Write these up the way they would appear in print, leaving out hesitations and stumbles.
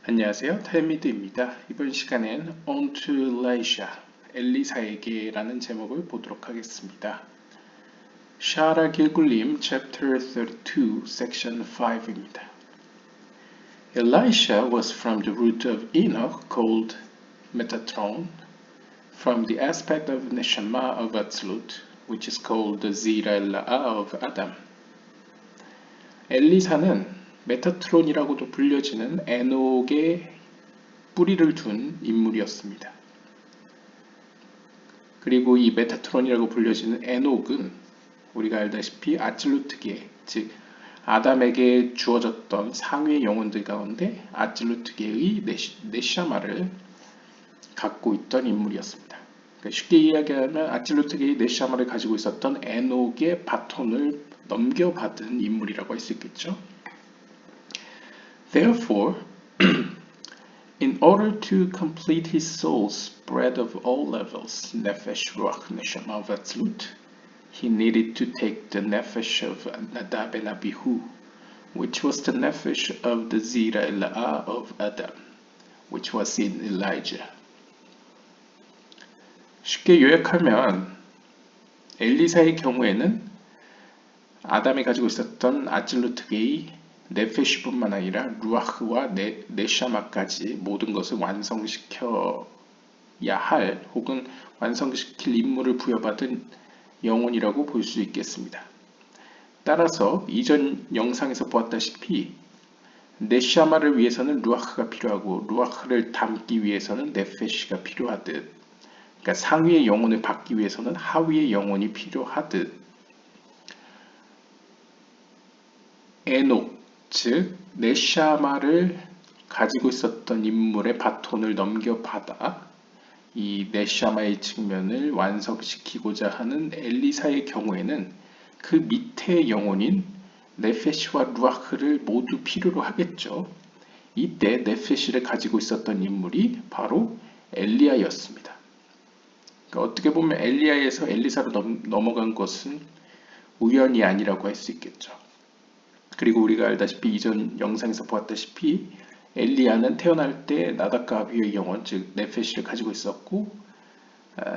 안녕하세요. 탈미드입니다. 이번 시간엔 On to Elisha, 엘리사에게라는 제목을 보도록 하겠습니다. 샤라 길굴림 Chapter 32, Section 5입니다. Elisha was from the root of Enoch called Metatron, from the aspect of Neshama of Atzlut, which is called the Zira'ah of Adam. 엘리사는 메타트론이라고도 불려지는 에녹의 뿌리를 둔 인물이었습니다. 그리고 이 메타트론이라고 불려지는 에녹은 우리가 알다시피 아찔루트계, 즉 아담에게 주어졌던 상위의 영혼들 가운데 아찔루트계의 네샤마를 갖고 있던 인물이었습니다. 그러니까 쉽게 이야기하면 아찔루트계의 네샤마를 가지고 있었던 에녹의 바톤을 넘겨받은 인물이라고 할 수 있겠죠. Therefore, in order to complete his soul's spread of all levels, Nefesh, Ruach, Neshama, Vatzlut, he needed to take the Nefesh of Nadab and Abihu, which was the Nefesh of the Zira'ah of Adam, which was in Elijah. 쉽게 요약하면 엘리사의 경우에는 아담이 가지고 있었던 아찔루트계의 네페시뿐만 아니라 루아흐와 네샤마까지 모든 것을 완성시켜야 할 혹은 완성시킬 임무를 부여받은 영혼이라고 볼 수 있겠습니다. 따라서 이전 영상에서 보았다시피 네샤마를 위해서는 루아흐가 필요하고 루아흐를 담기 위해서는 네페시가 필요하듯, 그러니까 상위의 영혼을 받기 위해서는 하위의 영혼이 필요하듯 에녹, 즉 네샤마를 가지고 있었던 인물의 바톤을 넘겨받아 이 네샤마의 측면을 완성시키고자 하는 엘리사의 경우에는 그 밑의 영혼인 네페시와 루아흐를 모두 필요로 하겠죠. 이때 네페시를 가지고 있었던 인물이 바로 엘리야였습니다. 그러니까 어떻게 보면 엘리야에서 엘리사로 넘어간 것은 우연이 아니라고 할 수 있겠죠. 그리고 우리가 알다시피 이전 영상에서 보았다시피 엘리야는 태어날 때 나답과 아비후의 영혼, 즉 네페시를 가지고 있었고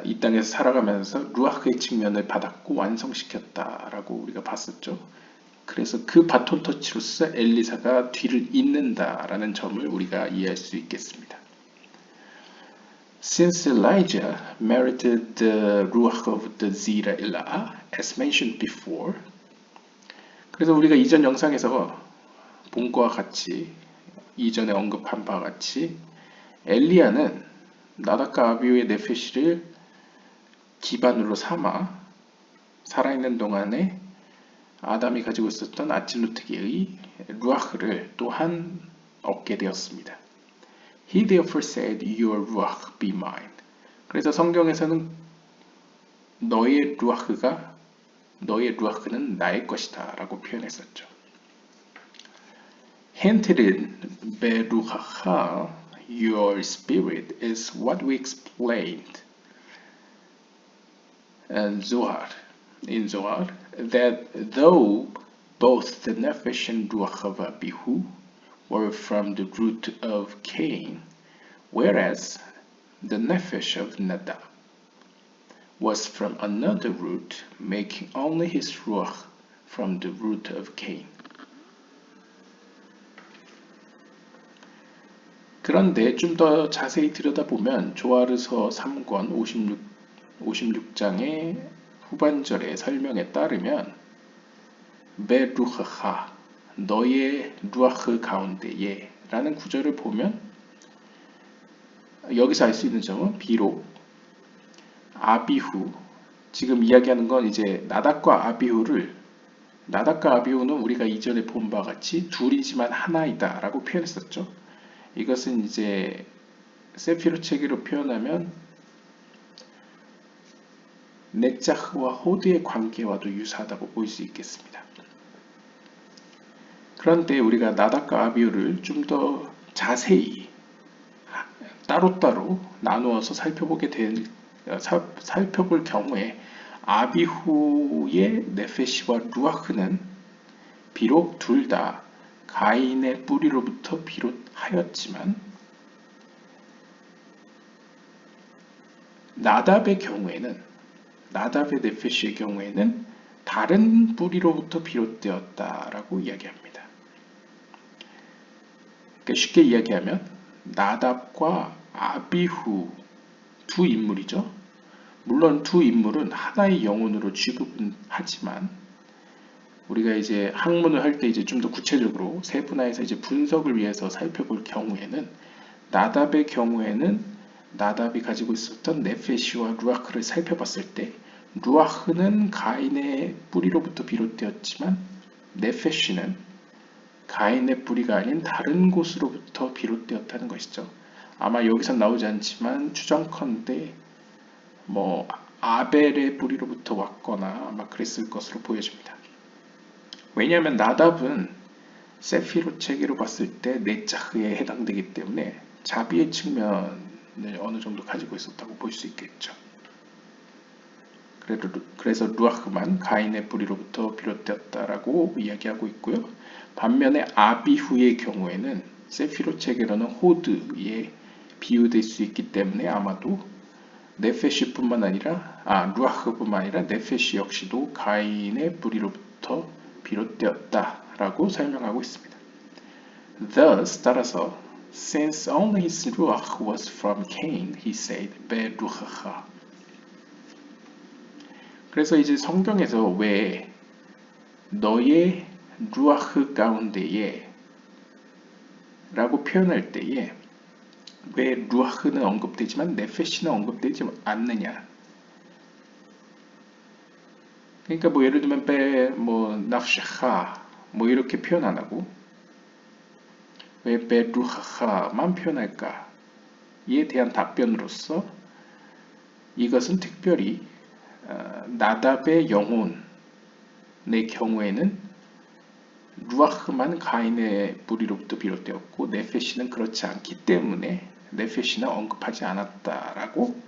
이 땅에서 살아가면서 루아흐의 측면을 받았고 완성시켰다라고 우리가 봤었죠. 그래서 그 바톤 터치로서 엘리사가 뒤를 잇는다라는 점을 우리가 이해할 수 있겠습니다. Since Elijah merited the ruach of the Zira'ah, as mentioned before, 그래서 우리가 이전 영상에서 본 것과 같이 이전에 언급한 바와 같이 엘리야는 나답과 아비후의 네페시를 기반으로 삼아 살아있는 동안에 아담이 가지고 있었던 아찔루트계의 루아흐를 또한 얻게 되었습니다. He therefore said, Your ruach be mine. 그래서 성경에서는 너의 루아흐는 나의 것이다 라고 표현했었죠. Hinted in Beruchacha, your spirit, is what we explained in Zohar, that though both the Nefesh and Ruach of Abihu were from the root of Cain, whereas the Nefesh of Nadab was from another root, making only his Ruach from the root of Cain. 그런데 좀 더 자세히 들여다보면 조아르서 3권 56장의 후반절의 설명에 따르면 베루하하 너의 루아흐 가운데에 라는 구절을 보면 여기서 알 수 있는 점은 비록 아비후, 지금 이야기하는 건 이제 나답과 아비후는 우리가 이전에 본 바와 같이 둘이지만 하나이다 라고 표현했었죠. 이것은 이제 세피로 체계로 표현하면 넷자흐와 호드의 관계와도 유사하다고 볼 수 있겠습니다. 그런데 우리가 나답과 아비후를 좀 더 자세히 따로따로 나누어서 살펴볼 경우에 아비후의 네페시와 루아흐는 비록 둘 다 가인의 뿌리로부터 비롯하였지만 나답의 네페시의 경우에는 다른 뿌리로부터 비롯되었다라고 이야기합니다. 그러니까 쉽게 이야기하면 나답과 아비후 두 인물이죠. 물론 두 인물은 하나의 영혼으로 취급은 하지만 우리가 이제 학문을 할 때 이제 좀 더 구체적으로 세분화해서 이제 분석을 위해서 살펴볼 경우에는 나답의 경우에는 나답이 가지고 있었던 네페시와 루아흐를 살펴봤을 때 루아흐는 가인의 뿌리로부터 비롯되었지만 네페시는 가인의 뿌리가 아닌 다른 곳으로부터 비롯되었다는 것이죠. 아마 여기서 나오지 않지만 추정컨대 뭐 아벨의 뿌리로부터 왔거나 아마 그랬을 것으로 보여집니다. 왜냐하면 나답은 세피로 체계로 봤을 때 네자흐에 해당되기 때문에 자비의 측면을 어느 정도 가지고 있었다고 볼 수 있겠죠. 그래서 루아흐만 가인의 뿌리로부터 비롯되었다라고 이야기하고 있고요. 반면에 아비후의 경우에는 세피로 체계로는 호드에 비유될 수 있기 때문에 아마도 네페시뿐만 아니라 루아흐뿐만 아니라 네페시 역시도 가인의 뿌리로부터 비롯되었다라고 설명하고 있습니다. Thus 따라서 since only his ruach was from Cain, he said 베루하하. 그래서 이제 성경에서 왜 너의 루아흐 가운데에 라고 표현할 때에 왜 루아흐는 언급되지만 네페시는 언급되지 않느냐. 그러니까 뭐 예를 들면 뭐 나프샤하 뭐 이렇게 표현 안 하고 왜 베루하하만 표현할까? 이에 대한 답변으로서 이것은 특별히 나답의 영혼의 경우에는 루아흐만 가인의 뿌리로부터 비롯되었고 네페시는 그렇지 않기 때문에 네페시는 언급하지 않았다라고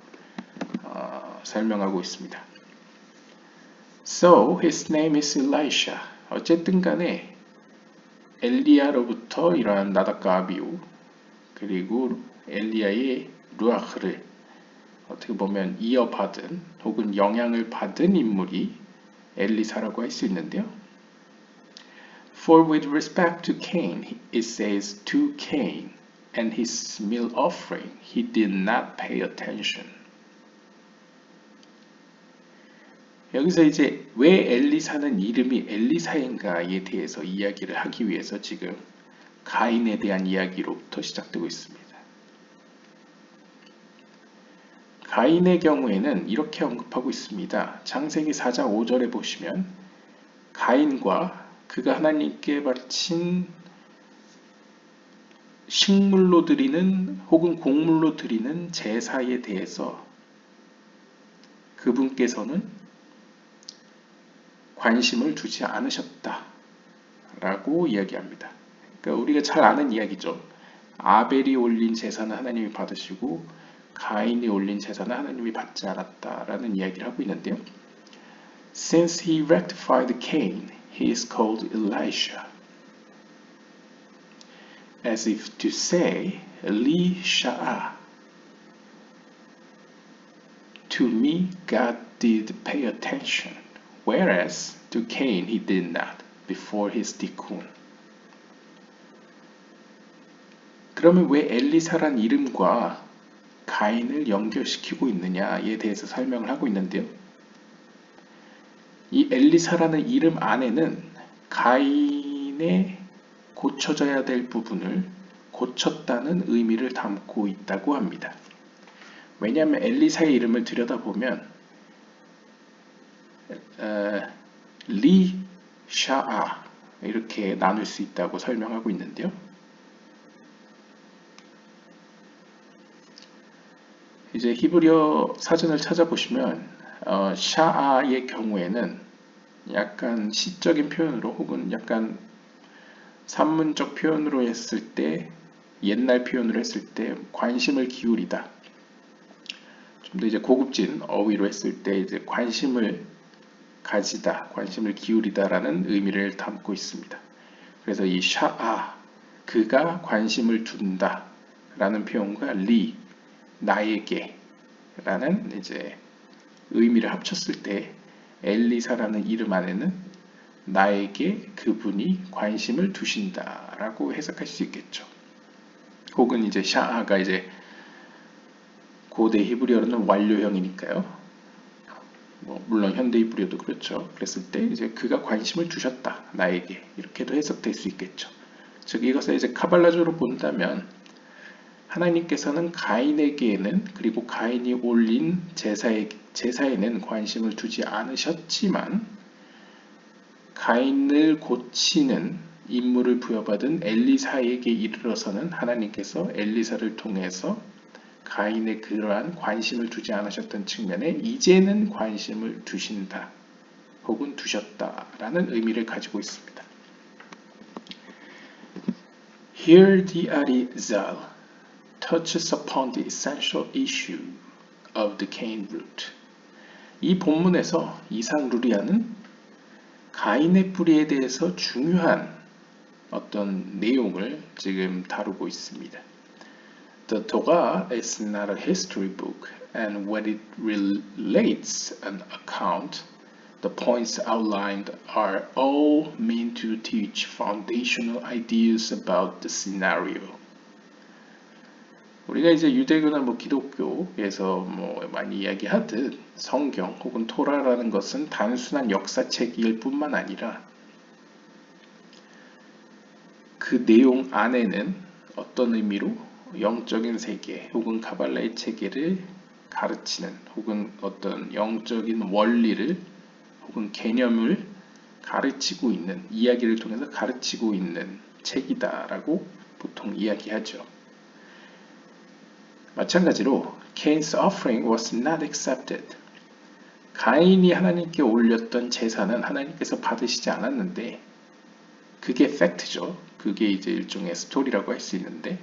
설명하고 있습니다. So his name is Elisha. 어쨌든 간에 엘리야로부터 이러한 나답과 아비후 그리고 엘리야의 루아흐를 어떻게 보면 이어받은 혹은 영향을 받은 인물이 엘리사라고 할 수 있는데요. For with respect to Cain, it says to Cain and his meal offering, he did not pay attention. 여기서 이제 왜 엘리사는 이름이 엘리사인가에 대해서 이야기를 하기 위해서 지금 가인에 대한 이야기로부터 시작되고 있습니다. 가인의 경우에는 이렇게 언급하고 있습니다. 창세기 4장 5절에 보시면 가인과 그가 하나님께 바친 식물로 드리는 혹은 곡물로 드리는 제사에 대해서 그분께서는 관심을 두지 않으셨다 라고 이야기합니다. 그러니까 우리가 잘 아는 이야기죠. 아벨이 올린 제사는 하나님이 받으시고 가인이 올린 제사는 하나님이 받지 않았다라는 이야기를 하고 있는데요. Since he rectified Cain, he is called Elisha. As if to say, Elisha. To me, God did pay attention, whereas to Cain he did not before his tikkun. 그러면 왜 엘리사란 이름과 가인을 연결시키고 있느냐에 대해서 설명을 하고 있는데요. 이 엘리사라는 이름 안에는 가인의 고쳐져야 될 부분을 고쳤다는 의미를 담고 있다고 합니다. 왜냐하면 엘리사의 이름을 들여다보면 리샤아 이렇게 나눌 수 있다고 설명하고 있는데요. 이제 히브리어 사전을 찾아보시면 샤아의 경우에는 약간 시적인 표현으로 혹은 약간 산문적 표현으로 했을 때 옛날 표현으로 했을 때 관심을 기울이다. 좀 더 이제 고급진 어휘로 했을 때 이제 관심을 가지다, 관심을 기울이다라는 의미를 담고 있습니다. 그래서 이 샤아, 그가 관심을 둔다 라는 표현과 리, 나에게 라는 이제 의미를 합쳤을 때 엘리사라는 이름 안에는 나에게 그분이 관심을 두신다 라고 해석할 수 있겠죠. 혹은 이제 샤아가 이제 고대 히브리어로는 완료형이니까요. 물론 현대 히브리어도 그렇죠. 그랬을 때 이제 그가 관심을 두셨다 나에게 이렇게도 해석될 수 있겠죠. 즉 이것을 이제 카발라적으로 본다면 하나님께서는 가인에게는 그리고 가인이 올린 제사에는 관심을 두지 않으셨지만 가인을 고치는 임무를 부여받은 엘리사에게 이르러서는 하나님께서 엘리사를 통해서 가인의 그러한 관심을 두지 않으셨던 측면에 이제는 관심을 두신다 혹은 두셨다라는 의미를 가지고 있습니다. Here the Arizal touches upon the essential issue of the Cain root. 이 본문에서 이상 루리아는 가인의 뿌리에 대해서 중요한 어떤 내용을 지금 다루고 있습니다. The Torah is not a history book, and when it relates an account, the points outlined are all meant to teach foundational ideas about the scenario. 우리가 이제 유대교나 기독교에서 많이 이야기하듯 성경 혹은 토라라는 것은 단순한 역사책일 뿐만 아니라 그 내용 안에는 어떤 의미로 영적인 세계 혹은 카발라의 체계를 가르치는 혹은 어떤 영적인 원리를 혹은 개념을 가르치고 있는 이야기를 통해서 가르치고 있는 책이다라고 보통 이야기하죠. 마찬가지로 Cain's offering was not accepted. 가인이 하나님께 올렸던 제사는 하나님께서 받으시지 않았는데 그게 팩트죠. 그게 이제 일종의 스토리라고 할 수 있는데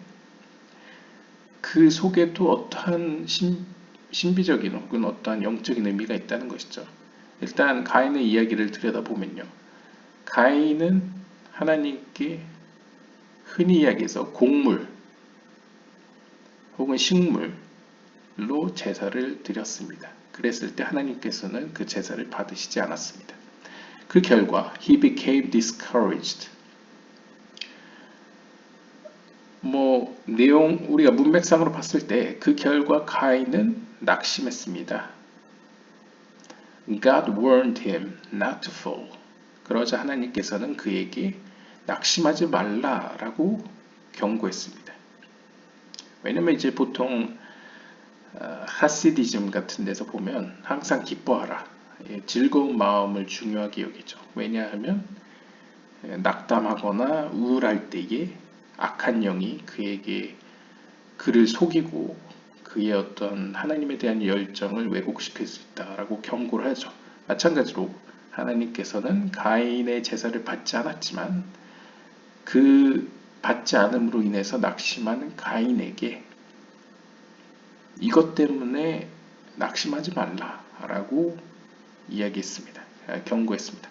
그 속에도 어떠한 신비적인 혹은 어떠한 영적인 의미가 있다는 것이죠. 일단 가인의 이야기를 들여다보면요. 가인은 하나님께 흔히 이야기해서 곡물 혹은 식물로 제사를 드렸습니다. 그랬을 때 하나님께서는 그 제사를 받으시지 않았습니다. 그 결과 he became discouraged. 내용 우리가 문맥상으로 봤을 때 그 결과 가인은 낙심했습니다. God warned him not to fall. 그러자 하나님께서는 그에게 낙심하지 말라라고 경고했습니다. 왜냐면 이제 보통 하시디즘 같은 데서 보면 항상 기뻐하라. 즐거운 마음을 중요하게 여기죠. 왜냐하면 낙담하거나 우울할 때에 악한 영이 그를 속이고 그의 어떤 하나님에 대한 열정을 왜곡시킬 수 있다라고 경고를 하죠. 마찬가지로 하나님께서는 가인의 제사를 받지 않았지만 그 받지 않음으로 인해서 낙심한 가인에게 이것 때문에 낙심하지 말라라고 이야기했습니다. 경고했습니다.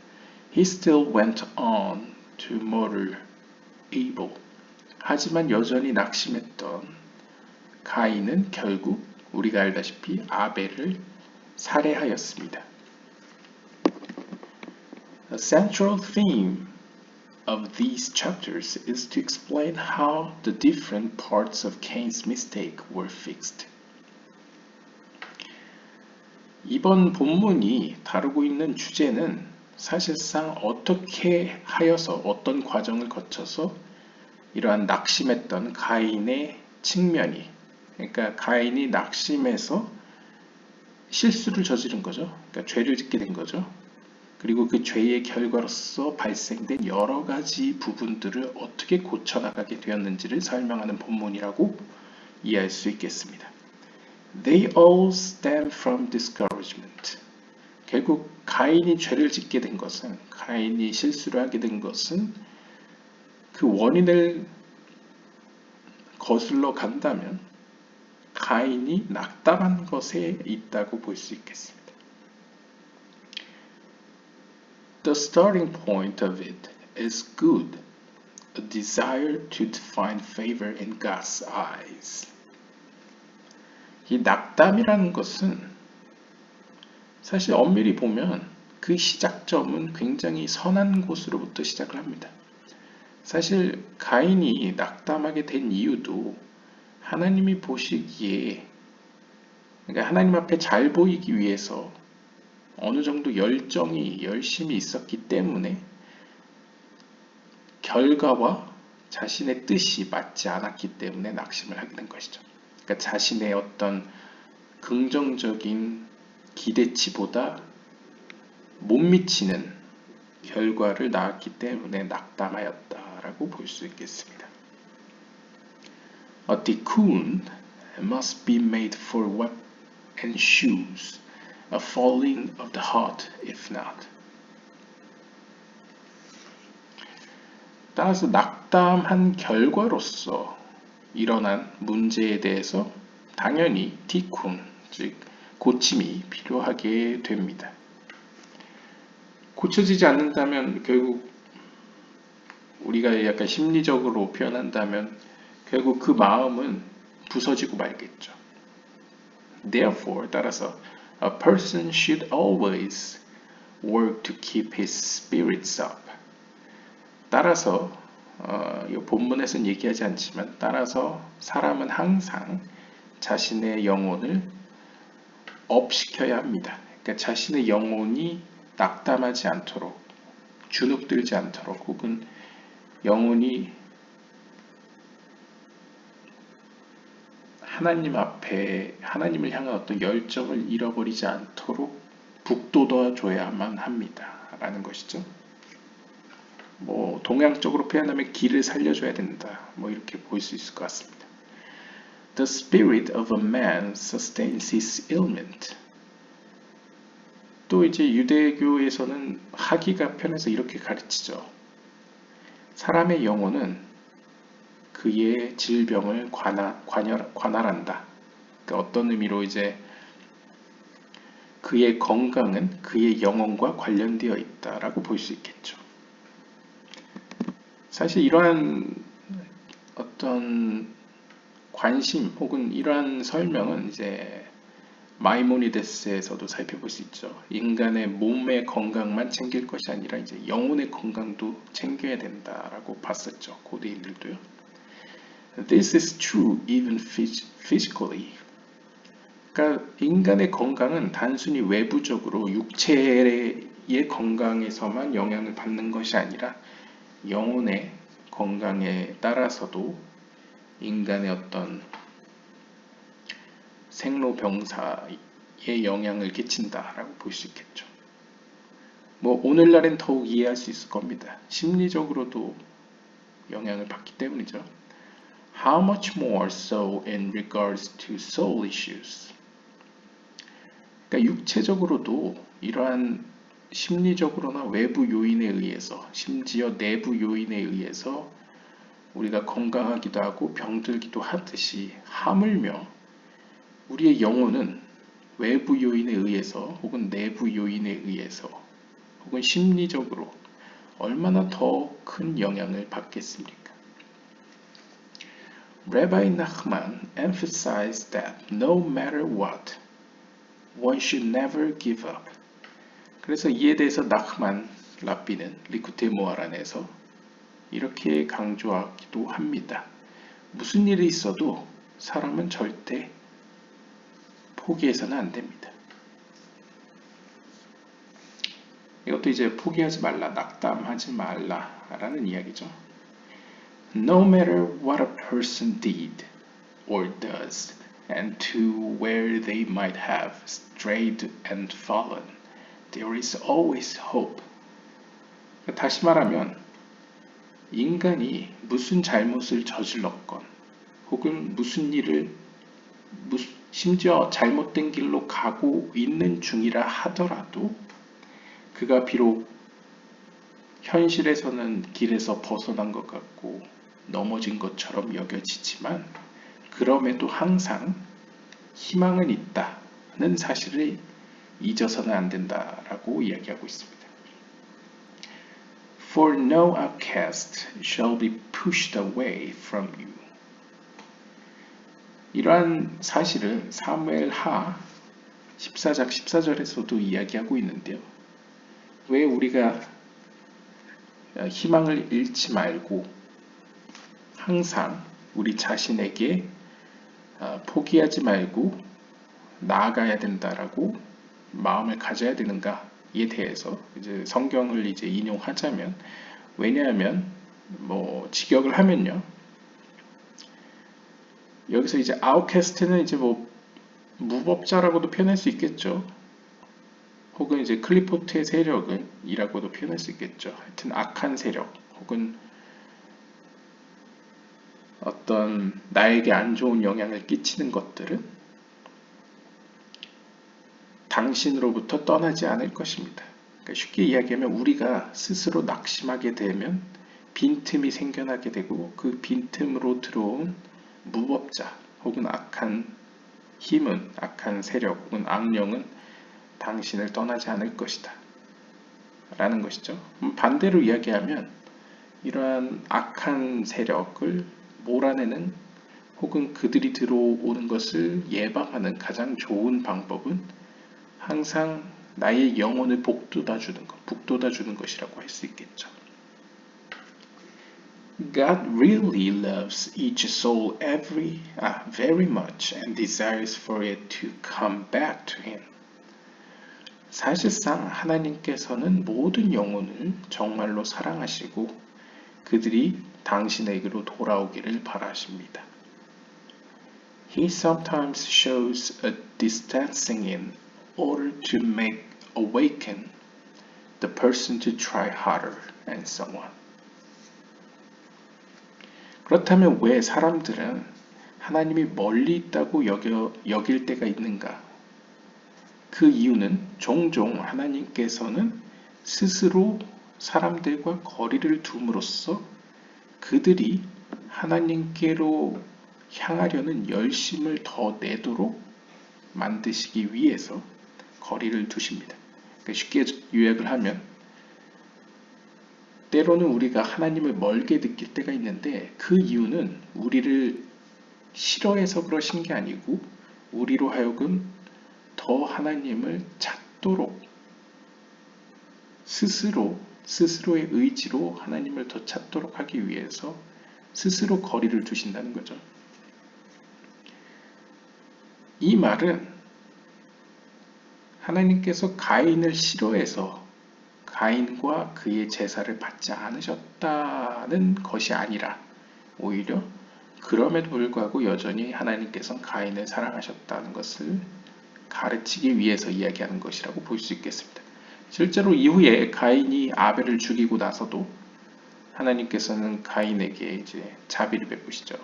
He still went on to murder Abel. 하지만 여전히 낙심했던 가인은 결국 우리가 알다시피 아벨을 살해하였습니다. The central theme of these chapters is to explain how the different parts of Cain's mistake were fixed. 이번 본문이 다루고 있는 주제는 사실상 어떻게 하여서 어떤 과정을 거쳐서 이러한 낙심했던 가인의 측면이 그러니까 가인이 낙심해서 실수를 저지른 거죠. 그러니까 죄를 짓게 된 거죠. 그리고 그 죄의 결과로서 발생된 여러 가지 부분들을 어떻게 고쳐나가게 되었는지를 설명하는 본문이라고 이해할 수 있겠습니다. They all stem from discouragement. 결국 가인이 죄를 짓게 된 것은 가인이 실수를 하게 된 것은 그 원인을 거슬러 간다면 가인이 낙담한 것에 있다고 볼 수 있겠습니다. The starting point of it is good. a desire to find favor in God's eyes. 이 낙담이라는 것은 사실 엄밀히 보면 그 시작점은 굉장히 선한 곳으로부터 시작을 합니다. 사실 가인이 낙담하게 된 이유도 하나님이 보시기에, 그러니까 하나님 앞에 잘 보이기 위해서 어느 정도 열심히 있었기 때문에 결과와 자신의 뜻이 맞지 않았기 때문에 낙심을 하게 된 것이죠. 그러니까 자신의 어떤 긍정적인 기대치보다 못 미치는 결과를 낳았기 때문에 낙담하였다라고 볼 수 있겠습니다. A tikkun must be made for what ensues, a falling of the heart if not. 따라서 낙담한 결과로서 일어난 문제에 대해서 당연히 티쿤, 즉 고침이 필요하게 됩니다. 고쳐지지 않는다면 결국 우리가 약간 심리적으로 표현한다면 결국 그 마음은 부서지고 말겠죠. Therefore, 따라서 a person should always work to keep his spirits up. 따라서 이 본문에서는 얘기하지 않지만 따라서 사람은 항상 자신의 영혼을 업시켜야 합니다. 그러니까 자신의 영혼이 낙담하지 않도록, 주눅들지 않도록, 혹은 영혼이 하나님 앞에 하나님을 향한 어떤 열정을 잃어버리지 않도록 북돋아 줘야만 합니다. 라는 것이죠. 뭐 동양적으로 표현하면 길을 살려줘야 된다. 뭐 이렇게 볼 수 있을 것 같습니다. The spirit of a man sustains his ailment. 또 이제 유대교에서는 하기가 편해서 이렇게 가르치죠. 사람의 영혼은 그의 질병을 관할한다. 그러니까 어떤 의미로 이제 그의 건강은 그의 영혼과 관련되어 있다라고 볼 수 있겠죠. 사실 이러한 어떤 관심 혹은 이러한 설명은 이제 마이모니데스에서도 살펴볼 수 있죠. 인간의 몸의 건강만 챙길 것이 아니라 이제 영혼의 건강도 챙겨야 된다라고 봤었죠. 고대인들도요. This is true even physically. 그러니까 인간의 건강은 단순히 외부적으로 육체의 건강에서만 영향을 받는 것이 아니라 영혼의 건강에 따라서도 인간의 어떤 생로병사에 영향을 끼친다라고 볼 수 있겠죠. 뭐 오늘날엔 더욱 이해할 수 있을 겁니다. 심리적으로도 영향을 받기 때문이죠. How much more so in regards to soul issues? 그러니까 육체적으로도 이러한 심리적으로나 외부 요인에 의해서, 심지어 내부 요인에 의해서 우리가 건강하기도 하고 병들기도 하듯이 하물며 우리의 영혼은 외부 요인에 의해서 혹은 내부 요인에 의해서 혹은 심리적으로 얼마나 더 큰 영향을 받겠습니까? Rabbi Nachman emphasized that no matter what, one should never give up. 그래서 이에 대해서 나흐만 랍비는 리쿠테 모하란에서 이렇게 강조하기도 합니다. 무슨 일이 있어도 사람은 절대 포기해서는 안 됩니다. 이것도 이제 포기하지 말라, 낙담하지 말라라는 이야기죠. No matter what a person did or does, and to where they might have strayed and fallen, there is always hope. 다시 말하면 인간이 무슨 잘못을 저질렀건 혹은 무슨 일을 심지어 잘못된 길로 가고 있는 중이라 하더라도 그가 비록 현실에서는 길에서 벗어난 것 같고 넘어진 것처럼 여겨지지만 그럼에도 항상 희망은 있다는 사실을 잊어서는 안 된다라고 이야기하고 있습니다. For no outcast shall be pushed away from you. 이러한 사실을 사무엘 하 14장 14절에서도 이야기하고 있는데요. 왜 우리가 희망을 잃지 말고 항상 우리 자신에게 포기하지 말고 나아가야 된다라고 마음을 가져야 되는가에 대해서 이제 성경을 이제 인용하자면, 왜냐하면 뭐 직역을 하면요, 여기서 이제 아웃캐스트는 이제 뭐 무법자라고도 표현할 수 있겠죠. 혹은 이제 클리포트의 세력은 이라고도 표현할 수 있겠죠. 하여튼 악한 세력 혹은 어떤 나에게 안 좋은 영향을 끼치는 것들은 당신으로부터 떠나지 않을 것입니다. 그러니까 쉽게 이야기하면 우리가 스스로 낙심하게 되면 빈틈이 생겨나게 되고 그 빈틈으로 들어온 무법자 혹은 악한 힘은, 악한 세력 혹은 악령은 당신을 떠나지 않을 것이다 라는 것이죠. 반대로 이야기하면 이러한 악한 세력을 몰아내는 혹은 그들이 들어오는 것을 예방하는 가장 좋은 방법은 항상 나의 영혼을 북돋아 주는 것이라고 할 수 있겠죠. God really loves each soul very much and desires for it to come back to Him. 사실상 하나님께서는 모든 영혼을 정말로 사랑하시고 그들이 당신에게로 돌아오기를 바라십니다. He sometimes shows a distancing in order to make awaken the person to try harder and so on. 그렇다면 왜 사람들은 하나님이 멀리 있다고 여길 때가 있는가? 그 이유는 종종 하나님께서는 스스로 사람들과 거리를 둠으로써 그들이 하나님께로 향하려는 열심을 더 내도록 만드시기 위해서 거리를 두십니다. 그러니까 쉽게 요약을 하면 때로는 우리가 하나님을 멀게 느낄 때가 있는데 그 이유는 우리를 싫어해서 그러신 게 아니고 우리로 하여금 더 하나님을 찾도록 스스로의 의지로 하나님을 더 찾도록 하기 위해서 스스로 거리를 두신다는 거죠. 이 말은 하나님께서 가인을 싫어해서 가인과 그의 제사를 받지 않으셨다는 것이 아니라 오히려 그럼에도 불구하고 여전히 하나님께서는 가인을 사랑하셨다는 것을 가르치기 위해서 이야기하는 것이라고 볼 수 있겠습니다. 실제로 이후에 가인이 아벨을 죽이고 나서도 하나님께서는 가인에게 이제 자비를 베푸시죠.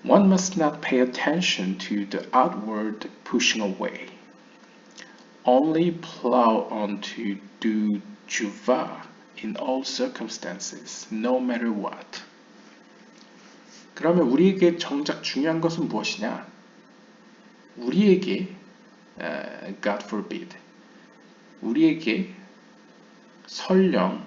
One must not pay attention to the outward pushing away. Only plow on to do tshuva in all circumstances, no matter what. 그러면 우리에게 정작 중요한 것은 무엇이냐? 우리에게 God forbid, 우리에게 설령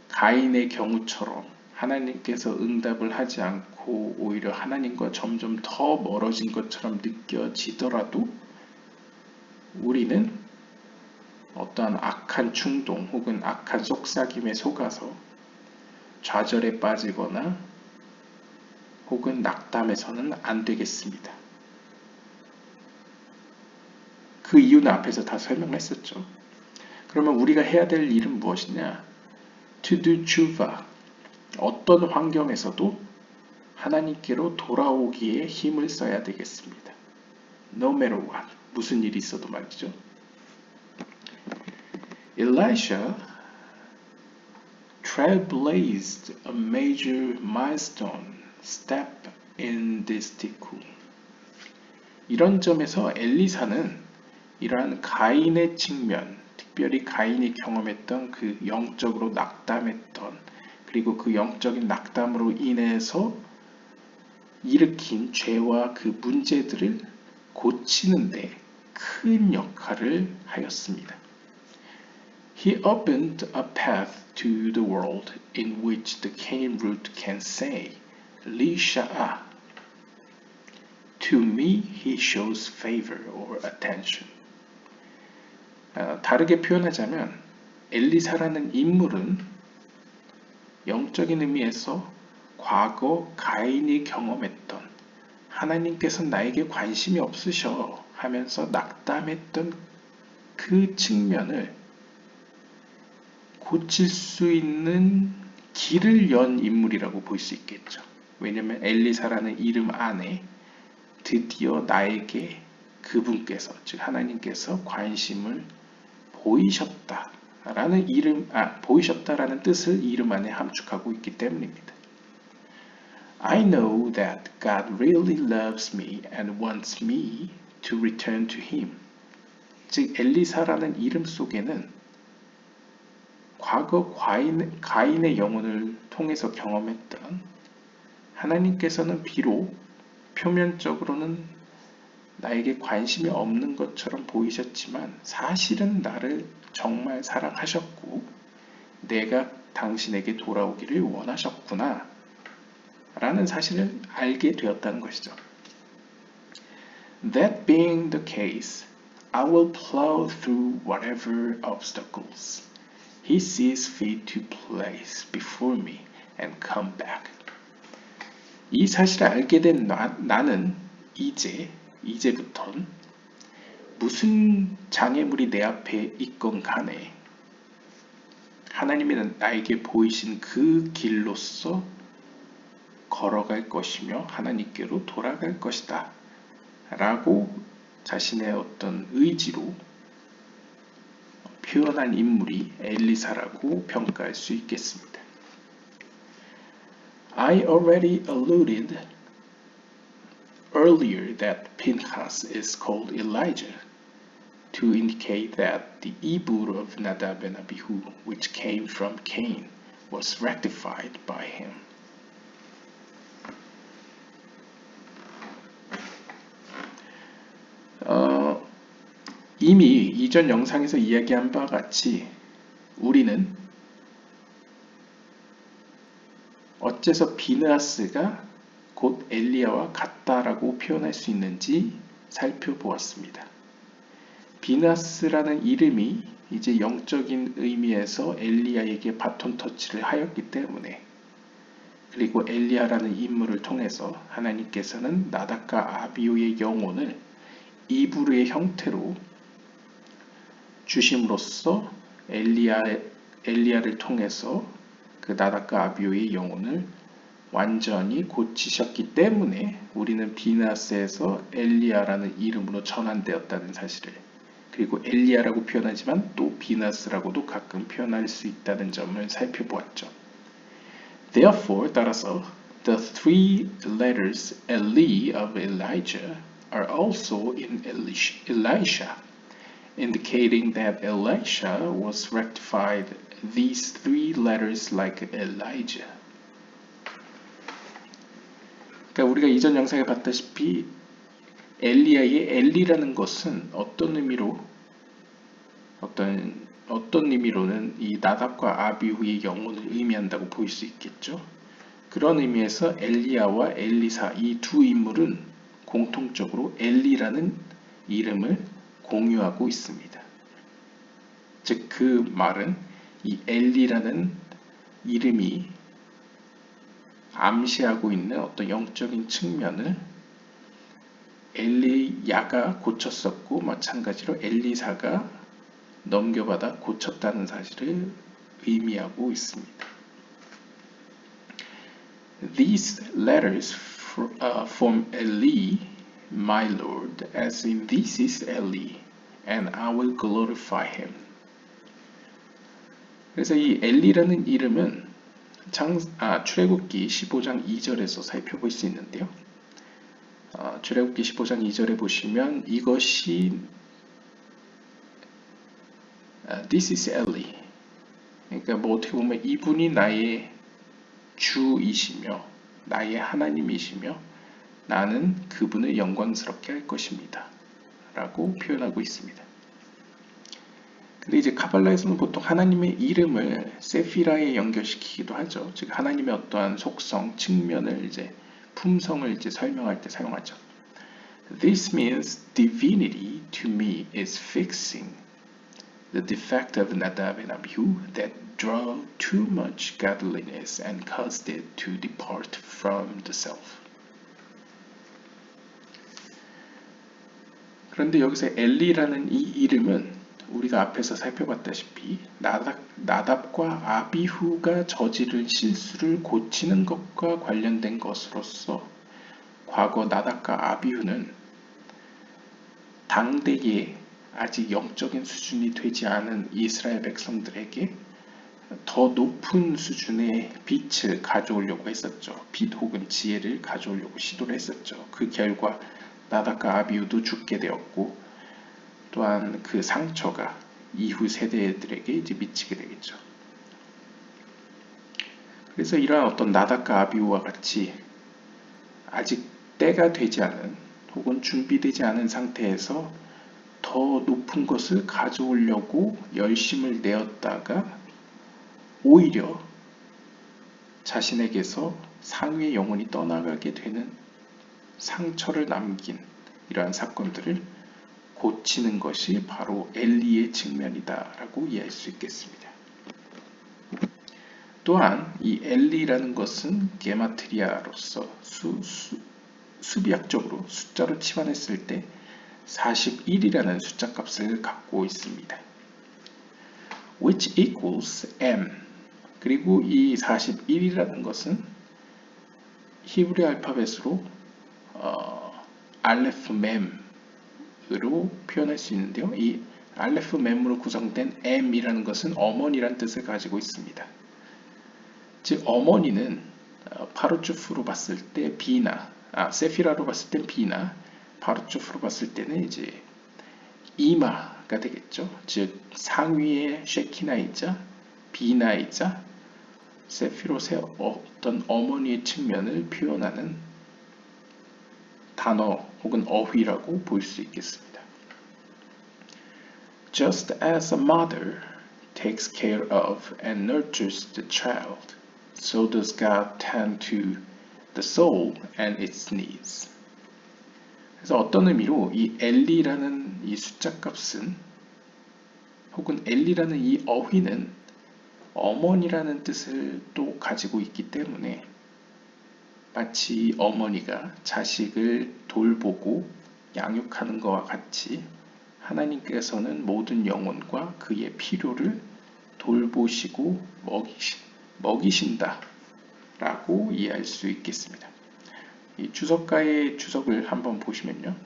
가인의 경우처럼 하나님께서 응답을 하지 않고 오히려 하나님과 점점 더 멀어진 것처럼 느껴지더라도 우리는 어떠한 악한 충동 혹은 악한 속삭임에 속아서 좌절에 빠지거나 혹은 낙담해서는 안 되겠습니다. 그 이유는 앞에서 다 설명했었죠. 그러면 우리가 해야 될 일은 무엇이냐? To do tshuva. 어떤 환경에서도 하나님께로 돌아오기에 힘을 써야 되겠습니다. No matter what. 무슨 일이 있어도 말이죠. Elisha trailblazed a major milestone step in this tikkun. 이런 점에서 엘리사는 이러한 가인의 측면, 특별히 가인이 경험했던 그 영적으로 낙담했던 그리고 그 영적인 낙담으로 인해서 일으킨 죄와 그 문제들을 고치는데 큰 역할을 하였습니다. He opened a path to the world in which the cane root can say, Li Sha'a. To me, he shows favor or attention. 다르게 표현하자면 엘리사라는 인물은 영적인 의미에서 과거 가인이 경험했던 하나님께서 나에게 관심이 없으셔 하면서 낙담했던 그 측면을 고칠 수 있는 길을 연 인물이라고 볼 수 있겠죠. 왜냐하면 엘리사라는 이름 안에 드디어 나에게 그분께서, 즉 하나님께서 관심을 보이셨다라는 보이셨다라는 뜻을 이름 안에 함축하고 있기 때문입니다. I know that God really loves me and wants me to return to Him. 즉 엘리사라는 이름 속에는 과거 가인의 영혼을 통해서 경험했던 하나님께서는 비록 표면적으로는 나에게 관심이 없는 것처럼 보이셨지만 사실은 나를 정말 사랑하셨고 내가 당신에게 돌아오기를 원하셨구나 라는 사실을 알게 되었다는 것이죠. That being the case, I will plow through whatever obstacles He sees fit to place before me and come back. 이 사실을 알게 된 나는 이제부턴 무슨 장애물이 내 앞에 있건 간에 하나님이 나에게 보이신 그 길로서 걸어갈 것이며 하나님께로 돌아갈 것이다 라고 자신의 어떤 의지로 표현한 인물이 엘리사라고 평가할 수 있겠습니다. I already alluded earlier that Pinchas is called Elijah to indicate that the evil of Nadab and Abihu, which came from Cain, was rectified by him. 이미 이전 영상에서 이야기한 바와 같이 우리는 어째서 비느하스가 곧 엘리야와 같다라고 표현할 수 있는지 살펴보았습니다. 비느하스라는 이름이 이제 영적인 의미에서 엘리야에게 바톤 터치를 하였기 때문에 그리고 엘리야라는 인물을 통해서 하나님께서는 나답과 아비후의 영혼을 이브르의 형태로 주심으로써 엘리야를 통해서 그 나답과 아비후의 영혼을 완전히 고치셨기 때문에 우리는 비느하스에서 엘리야라는 이름으로 전환되었다는 사실을, 그리고 엘리야라고 표현하지만 또 비느하스라고도 가끔 표현할 수 있다는 점을 살펴보았죠. Therefore, 따라서 the three letters Eli of Elijah are also in Elisha, indicating that Elisha was rectified these three letters like Elijah. 그러니까 우리가 이전 영상에 봤다시피 엘리야의 엘리라는 것은 어떤 의미로는 이 나답과 아비후의 영혼을 의미한다고 볼 수 있겠죠. 그런 의미에서 엘리야와 엘리사 이 두 인물은 공통적으로 엘리라는 이름을 공유하고 있습니다. 즉 그 말은 이 엘리라는 이름이 암시하고 있는 어떤 영적인 측면을 엘리야가 고쳤었고 마찬가지로 엘리사가 넘겨받아 고쳤다는 사실을 의미하고 있습니다. These letters from Eli, my Lord, as in this is Eli, and I will glorify him. 그래서 이 엘리라는 이름은 출애굽기 15장 2절에서 살펴볼 수 있는데요. 출애굽기 15장 2절에 보시면 이것이 This is Eli. 그러니까 뭐 어떻게 보면 이분이 나의 주이시며 나의 하나님이시며 나는 그분을 영광스럽게 할 것입니다. 라고 표현하고 있습니다. 근데 이제 카발라에서는 보통 하나님의 이름을 세피라에 연결시키기도 하죠. 즉 하나님의 어떠한 속성, 측면을 이제 품성을 이제 설명할 때 사용하죠. This means divinity to me is fixing the defect of Nadab and Abihu that draw too much godliness and caused it to depart from the self. 그런데 여기서 엘리라는 이 이름은 우리가 앞에서 살펴봤다시피 나답과 아비후가 저지른 실수를 고치는 것과 관련된 것으로서 과거 나답과 아비후는 당대에 아직 영적인 수준이 되지 않은 이스라엘 백성들에게 더 높은 수준의 빛을 가져오려고 했었죠. 빛 혹은 지혜를 가져오려고 시도를 했었죠. 그 결과 나답과 아비후도 죽게 되었고 또한 그 상처가 이후 세대들에게 이제 미치게 되겠죠. 그래서 이러한 어떤 나답과 아비후와 같이 아직 때가 되지 않은 혹은 준비되지 않은 상태에서 더 높은 것을 가져오려고 열심을 내었다가 오히려 자신에게서 상위의 영혼이 떠나가게 되는 상처를 남긴 이러한 사건들을 고치는 것이 바로 엘리의 측면이다라고 이해할 수 있겠습니다. 또한 이 엘리라는 것은 게마트리아로서 수비학적으로 숫자로 치환했을 때 41이라는 숫자 값을 갖고 있습니다. which equals m. 그리고 이 41이라는 것은 히브리 알파벳으로 알레프 mem으로 표현할 수 있는데요. 이 알레프 mem으로 구성된 m이라는 것은 어머니란 뜻을 가지고 있습니다. 즉 어머니는 파르추프로 봤을 때 비나, 세피라로 봤을 땐 비나, 파르추프로 봤을 때는 이제 이마가 되겠죠. 즉 상위의 쉐키나이자 비나이자 세피롯의 어떤 어머니의 측면을 표현하는 단어 혹은 어휘라고 볼 수 있겠습니다. Just as a mother takes care of and nurtures the child, so does God tend to the soul and its needs. 그래서 어떤 의미로 이 엘리라는 이 숫자 값은 혹은 엘리라는 이 어휘는 어머니라는 뜻을 또 가지고 있기 때문에 마치 어머니가 자식을 돌보고 양육하는 것과 같이 하나님께서는 모든 영혼과 그의 필요를 돌보시고 먹이신다 라고 이해할 수 있겠습니다. 이 주석가의 주석을 한번 보시면요.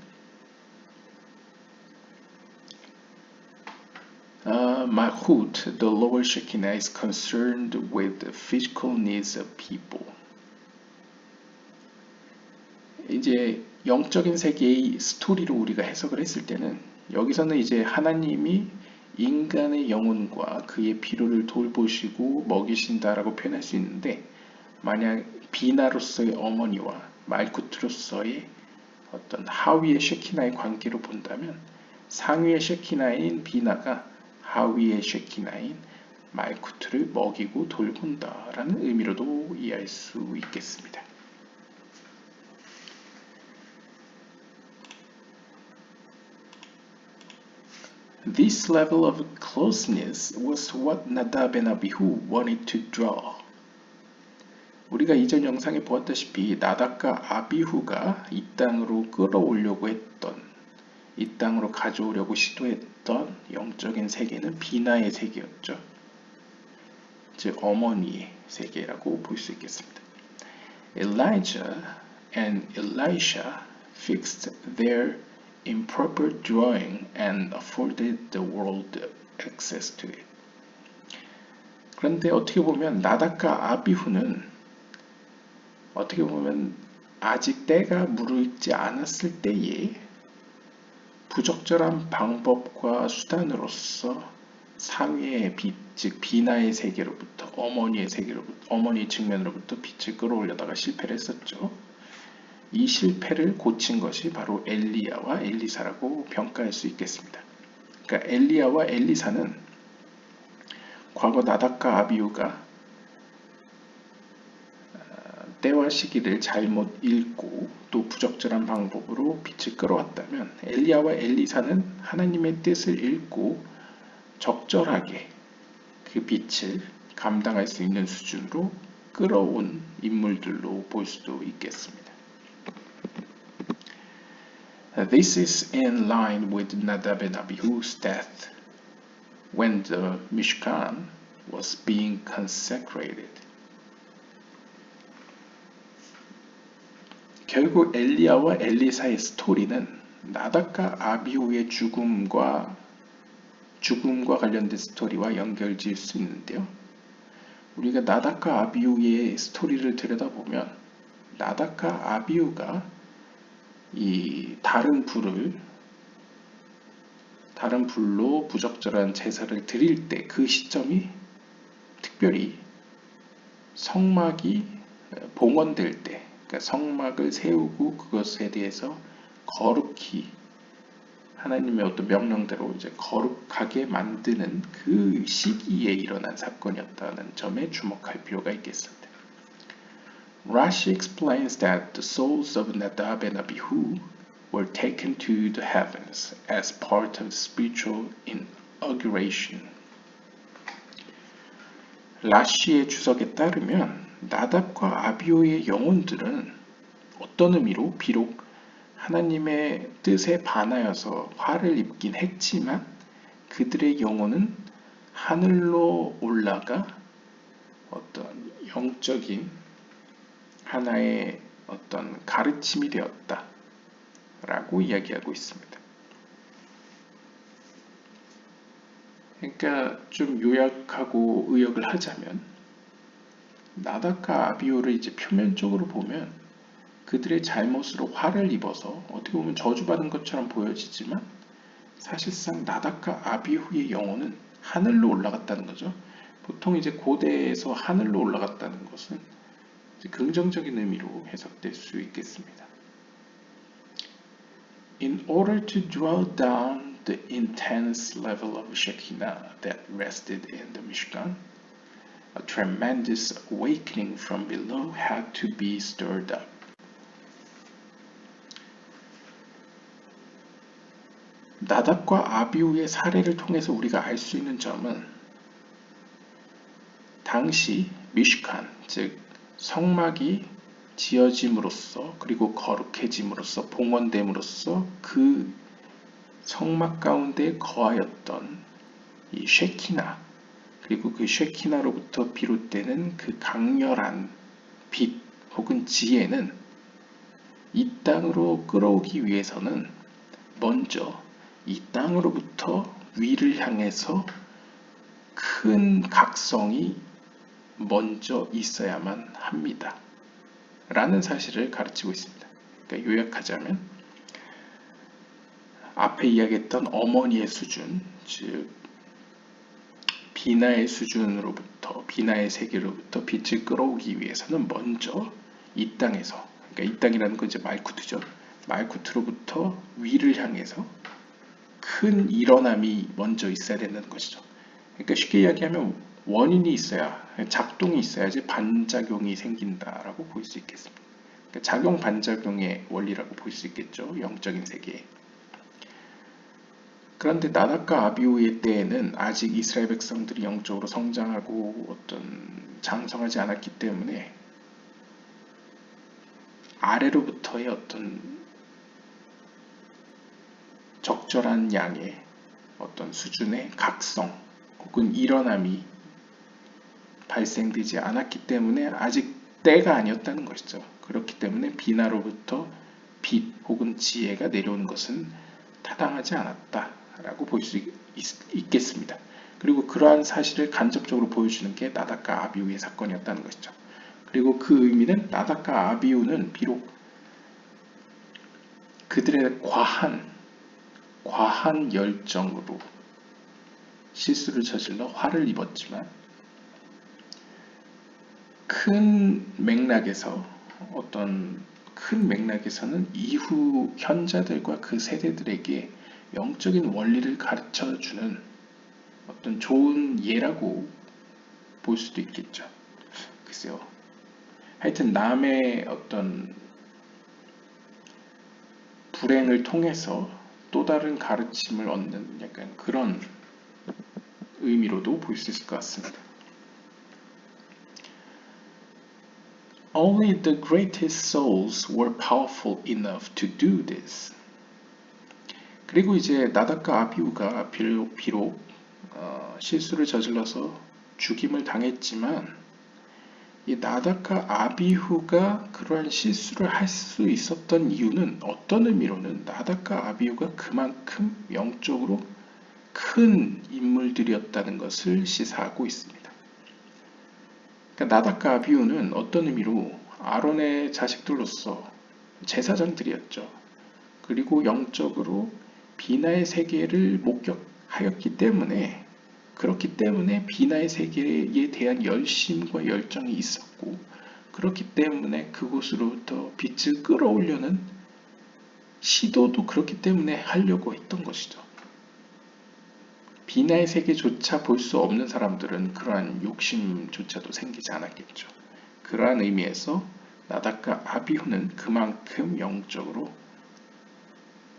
Malchut, the lower Shekinah, is concerned with the physical needs of people. 이제 영적인 세계의 스토리로 우리가 해석을 했을 때는 여기서는 이제 하나님이 인간의 영혼과 그의 필요를 돌보시고 먹이신다라고 표현할 수 있는데 만약 비나로서의 어머니와 말쿠트로서의 어떤 하위의 쉐키나의 관계로 본다면 상위의 쉐키나인 비나가 하위의 쉐키나인 말쿠트를 먹이고 돌본다라는 의미로도 이해할 수 있겠습니다. This level of closeness was what Nadab and Abihu wanted to draw. 우리가 이전 영상에 보았다시피 나답과 아비후가 이 땅으로 끌어오려고 했던, 이 땅으로 가져오려고 시도했던 영적인 세계는 비나의 세계였죠. 즉 어머니의 세계라고 볼 수 있겠습니다. Elijah and Elisha fixed their improper drawing and afforded the world access to it. 그런데 어떻게 보면 나답과 아비후는 어떻게 보면 아직 때가 무르익지 않았을 때에 부적절한 방법과 수단으로서 상위의 빛, 즉 비나의 세계로부터 어머니의 측면으로부터 빛을 끌어올려다가 실패를 했었죠. 이 실패를 고친 것이 바로 엘리야와 엘리사라고 평가할 수 있겠습니다. 그러니까 엘리야와 엘리사는 과거 나답과 아비후가 때와 시기를 잘못 읽고 또 부적절한 방법으로 빛을 끌어왔다면 엘리야와 엘리사는 하나님의 뜻을 읽고 적절하게 그 빛을 감당할 수 있는 수준으로 끌어온 인물들로 볼 수도 있겠습니다. This is in line with Nadab and Abihu's death when the Mishkan was being consecrated. 결국 엘리야와 엘리사의 스토리는 나답과 아비후의 죽음과 관련된 스토리와 연결지을 수 있는데요. 우리가 나답과 아비후의 스토리를 들여다보면 나답과 아비후가 이 다른 불로 부적절한 제사를 드릴 때 그 시점이 특별히 성막이 봉헌될 때, 그러니까 성막을 세우고 그것에 대해서 거룩히 하나님의 어떤 명령대로 이제 거룩하게 만드는 그 시기에 일어난 사건이었다는 점에 주목할 필요가 있겠습니다. Rashi explains that the souls of Nadab and Abihu were taken to the heavens as part of spiritual inauguration. 라시의 주석에 따르면 나답과 아비후의 영혼들은 어떤 의미로 비록 하나님의 뜻에 반하여서 화를 입긴 했지만 그들의 영혼은 하늘로 올라가 어떤 영적인 하나의 어떤 가르침이 되었다 라고 이야기하고 있습니다. 그러니까 좀 요약하고 의역을 하자면 나답과 아비후를 이제 표면적으로 보면 그들의 잘못으로 화를 입어서 어떻게 보면 저주받은 것처럼 보여지지만 사실상 나답과 아비후의 영혼은 하늘로 올라갔다는 거죠. 보통 이제 고대에서 하늘로 올라갔다는 것은 이제 긍정적인 의미로 해석될 수 있겠습니다. In order to draw down the intense level of Shekinah that rested in the Mishkan, a tremendous awakening from below had to be stirred up. 나답과 아비후의 사례를 통해서 우리가 알 수 있는 점은 당시 미슈칸, 즉 성막이 지어짐으로써 그리고 거룩해짐으로써 봉헌됨으로써 그 성막 가운데 거하였던 이 쉐키나 그리고 그 쉐키나로부터 비롯되는 그 강렬한 빛 혹은 지혜는 이 땅으로 끌어오기 위해서는 먼저 이 땅으로부터 위를 향해서 큰 각성이 먼저 있어야만 합니다. 라는 사실을 가르치고 있습니다. 그러니까 요약하자면 앞에 이야기했던 어머니의 수준, 즉 비나의 수준으로부터 비나의 세계로부터 빛을 끌어오기 위해서는 먼저 이 땅에서, 그러니까 이 땅이라는 건 이제 말쿠트죠. 말쿠트로부터 위를 향해서 큰 일어남이 먼저 있어야 된다는 것이죠. 그러니까 쉽게 이야기하면 원인이 있어야, 작동이 있어야지 반작용이 생긴다라고 볼 수 있겠습니다. 그러니까 작용 반작용의 원리라고 볼 수 있겠죠. 영적인 세계에. 그런데 나답과 아비후의 때에는 아직 이스라엘 백성들이 영적으로 성장하고 어떤 장성하지 않았기 때문에 아래로부터의 어떤 적절한 양의 어떤 수준의 각성 혹은 일어남이 발생되지 않았기 때문에 아직 때가 아니었다는 것이죠. 그렇기 때문에 비나로부터 빛 혹은 지혜가 내려오는 것은 타당하지 않았다라고 볼 수 있겠습니다. 그리고 그러한 사실을 간접적으로 보여주는 게 나답과 아비후의 사건이었다는 것이죠. 그리고 그 의미는 나답과 아비후는 비록 그들의 과한 열정으로 실수를 저질러 화를 입었지만 큰 맥락에서는 이후 현자들과 그 세대들에게 영적인 원리를 가르쳐주는 어떤 좋은 예라고 볼 수도 있겠죠. 글쎄요. 하여튼 남의 어떤 불행을 통해서 또 다른 가르침을 얻는 약간 그런 의미로도 볼 수 있을 것 같습니다. Only the greatest souls were powerful enough to do this. 그리고 이제 나닷과 아비후가 비록 실수를 저질러서 죽임을 당했지만 이 나닷과 아비후가 그러한 실수를 할 수 있었던 이유는 어떤 의미로는 나닷과 아비후가 그만큼 영적으로 큰 인물들이었다는 것을 시사하고 있습니다. 그러니까 나닷과 아비후는 어떤 의미로 아론의 자식들로서 제사장들이었죠. 그리고 영적으로 비나의 세계를 목격하였기 때문에 그렇기 때문에 비나의 세계에 대한 열심과 열정이 있었고 그렇기 때문에 그곳으로부터 빛을 끌어오려는 시도도 그렇기 때문에 하려고 했던 것이죠. 비나의 세계조차 볼 수 없는 사람들은 그러한 욕심조차도 생기지 않았겠죠. 그러한 의미에서 나닷과 아비후는 그만큼 영적으로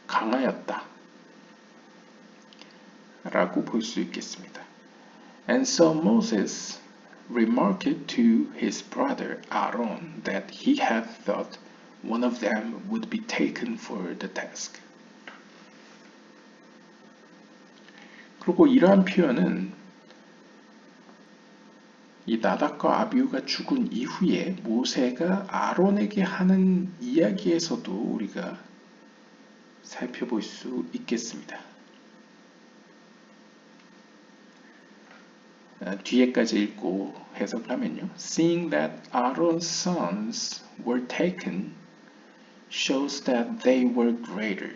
강하였다 라고 볼 수 있겠습니다. And so Moses remarked to his brother Aaron that he had thought one of them would be taken for the task. 그리고 이러한 표현은 이 나답과 아비후가 죽은 이후에 모세가 아론에게 하는 이야기에서도 우리가 살펴볼 수 있겠습니다. 뒤에까지 읽고 해석을 하면요. Seeing that Aaron's sons were taken shows that they were greater.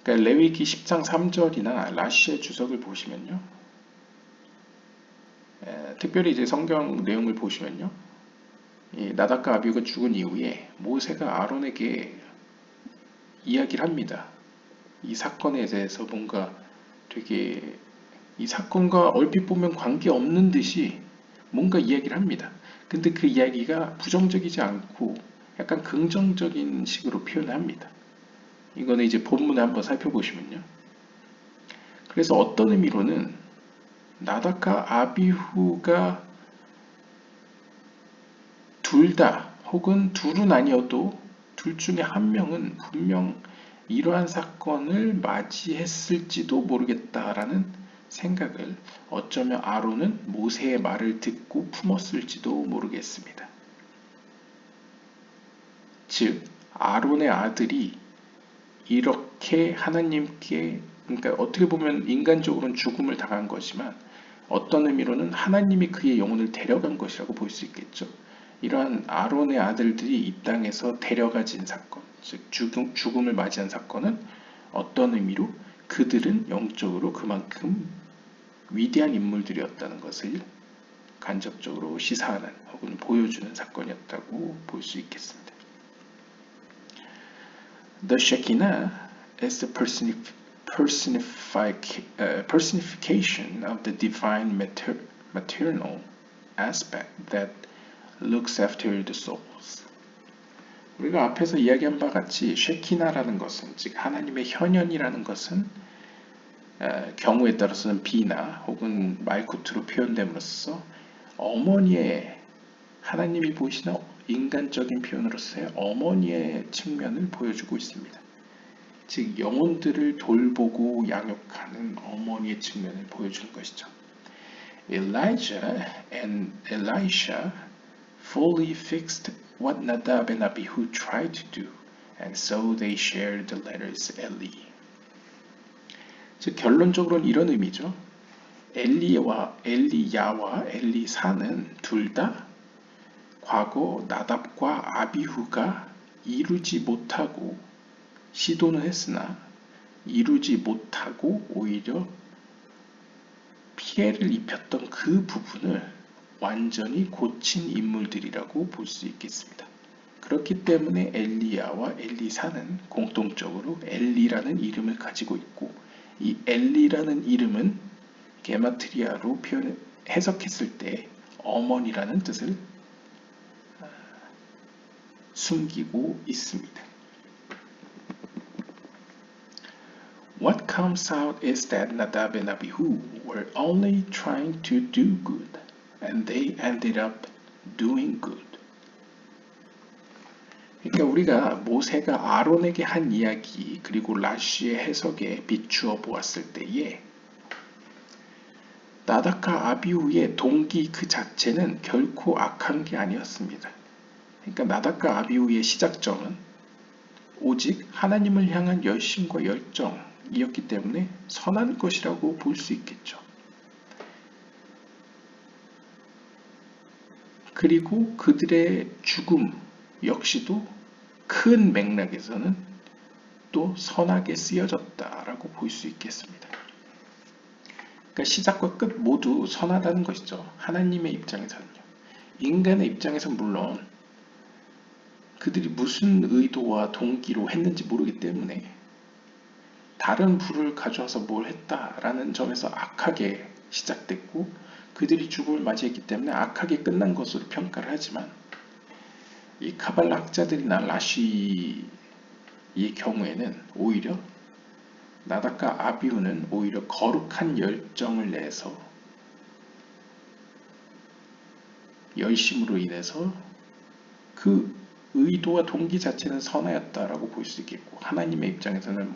그러니까 레위기 10장 3절이나 라시의 주석을 보시면요. 특별히 이제 성경 내용을 보시면요. 이 나답과 아비후가 죽은 이후에 모세가 아론에게 이야기를 합니다. 이 사건에 대해서 뭔가 되게 이 사건과 얼핏 보면 관계없는 듯이 뭔가 이야기를 합니다. 근데 그 이야기가 부정적이지 않고 약간 긍정적인 식으로 표현을 합니다. 이거는 이제 본문을 한번 살펴보시면요. 그래서 어떤 의미로는 나답과 아비후가 둘 다 혹은 둘은 아니어도 둘 중에 한 명은 분명 이러한 사건을 맞이했을지도 모르겠다라는 생각을 어쩌면 아론은 모세의 말을 듣고 품었을지도 모르겠습니다. 즉 아론의 아들이 이렇게 하나님께 그러니까 어떻게 보면 인간적으로는 죽음을 당한 거지만 어떤 의미로는 하나님이 그의 영혼을 데려간 것이라고 볼 수 있겠죠. 이러한 아론의 아들들이 이 땅에서 데려가진 사건, 즉 죽음을 맞이한 사건은 어떤 의미로 그들은 영적으로 그만큼 위대한 인물들이었다는 것을 간접적으로 시사하는 혹은 보여주는 사건이었다고 볼 수 있겠습니다. The Shekinah is the personification of the divine maternal aspect that looks after the souls. 우리가 앞에서 이야기한 바 같이 쉐키나라는 것은 즉 하나님의 현현이라는 것은 경우에 따라서는 비나 혹은 말쿠트로 표현됨으로써 어머니의 하나님이 보시는 인간적인 표현으로서의 어머니의 측면을 보여주고 있습니다. 즉 영혼들을 돌보고 양육하는 어머니의 측면을 보여주는 것이죠. Elijah and Elisha fully fixed what Nadab and Abihu tried to do, and so they shared the letters Eli. 즉 결론적으로는 이런 의미죠. 엘리야와 엘리사는 둘 다 과거 나답과 아비후가 이루지 못하고 시도는 했으나 이루지 못하고 오히려 피해를 입혔던 그 부분을 완전히 고친 인물들이라고 볼 수 있겠습니다. 그렇기 때문에 엘리야와 엘리사는 공통적으로 엘리라는 이름을 가지고 있고, 이 엘리라는 이름은 게마트리아로 해석했을 때 어머니라는 뜻을 숨기고 있습니다. What comes out is that Nadab and Abihu were only trying to do good, and they ended up doing good. 그러니까 우리가 모세가 아론에게 한 이야기 그리고 라쉬의 해석에 비추어 보았을 때에 나답과 아비후의 동기 그 자체는 결코 악한 게 아니었습니다. 그러니까 나답과 아비후의 시작점은 오직 하나님을 향한 열심과 열정이었기 때문에 선한 것이라고 볼 수 있겠죠. 그리고 그들의 죽음 역시도 큰 맥락에서는 또 선하게 쓰여졌다라고 볼 수 있겠습니다. 그러니까 시작과 끝 모두 선하다는 것이죠. 하나님의 입장에서는요. 인간의 입장에서 물론 그들이 무슨 의도와 동기로 했는지 모르기 때문에 다른 불을 가져와서 뭘 했다라는 점에서 악하게 시작됐고 그들이 죽음을 맞이했기 때문에 악하게 끝난 것으로 평가를 하지만 이 카발라 학자들이나 라쉬의 경우에는 오히려 나답과 아비후는 오히려 거룩한 열정을 내서 열심으로 인해서 그 의도와 동기 자체는 선하였다라고 볼 수 있겠고 하나님의 입장에서는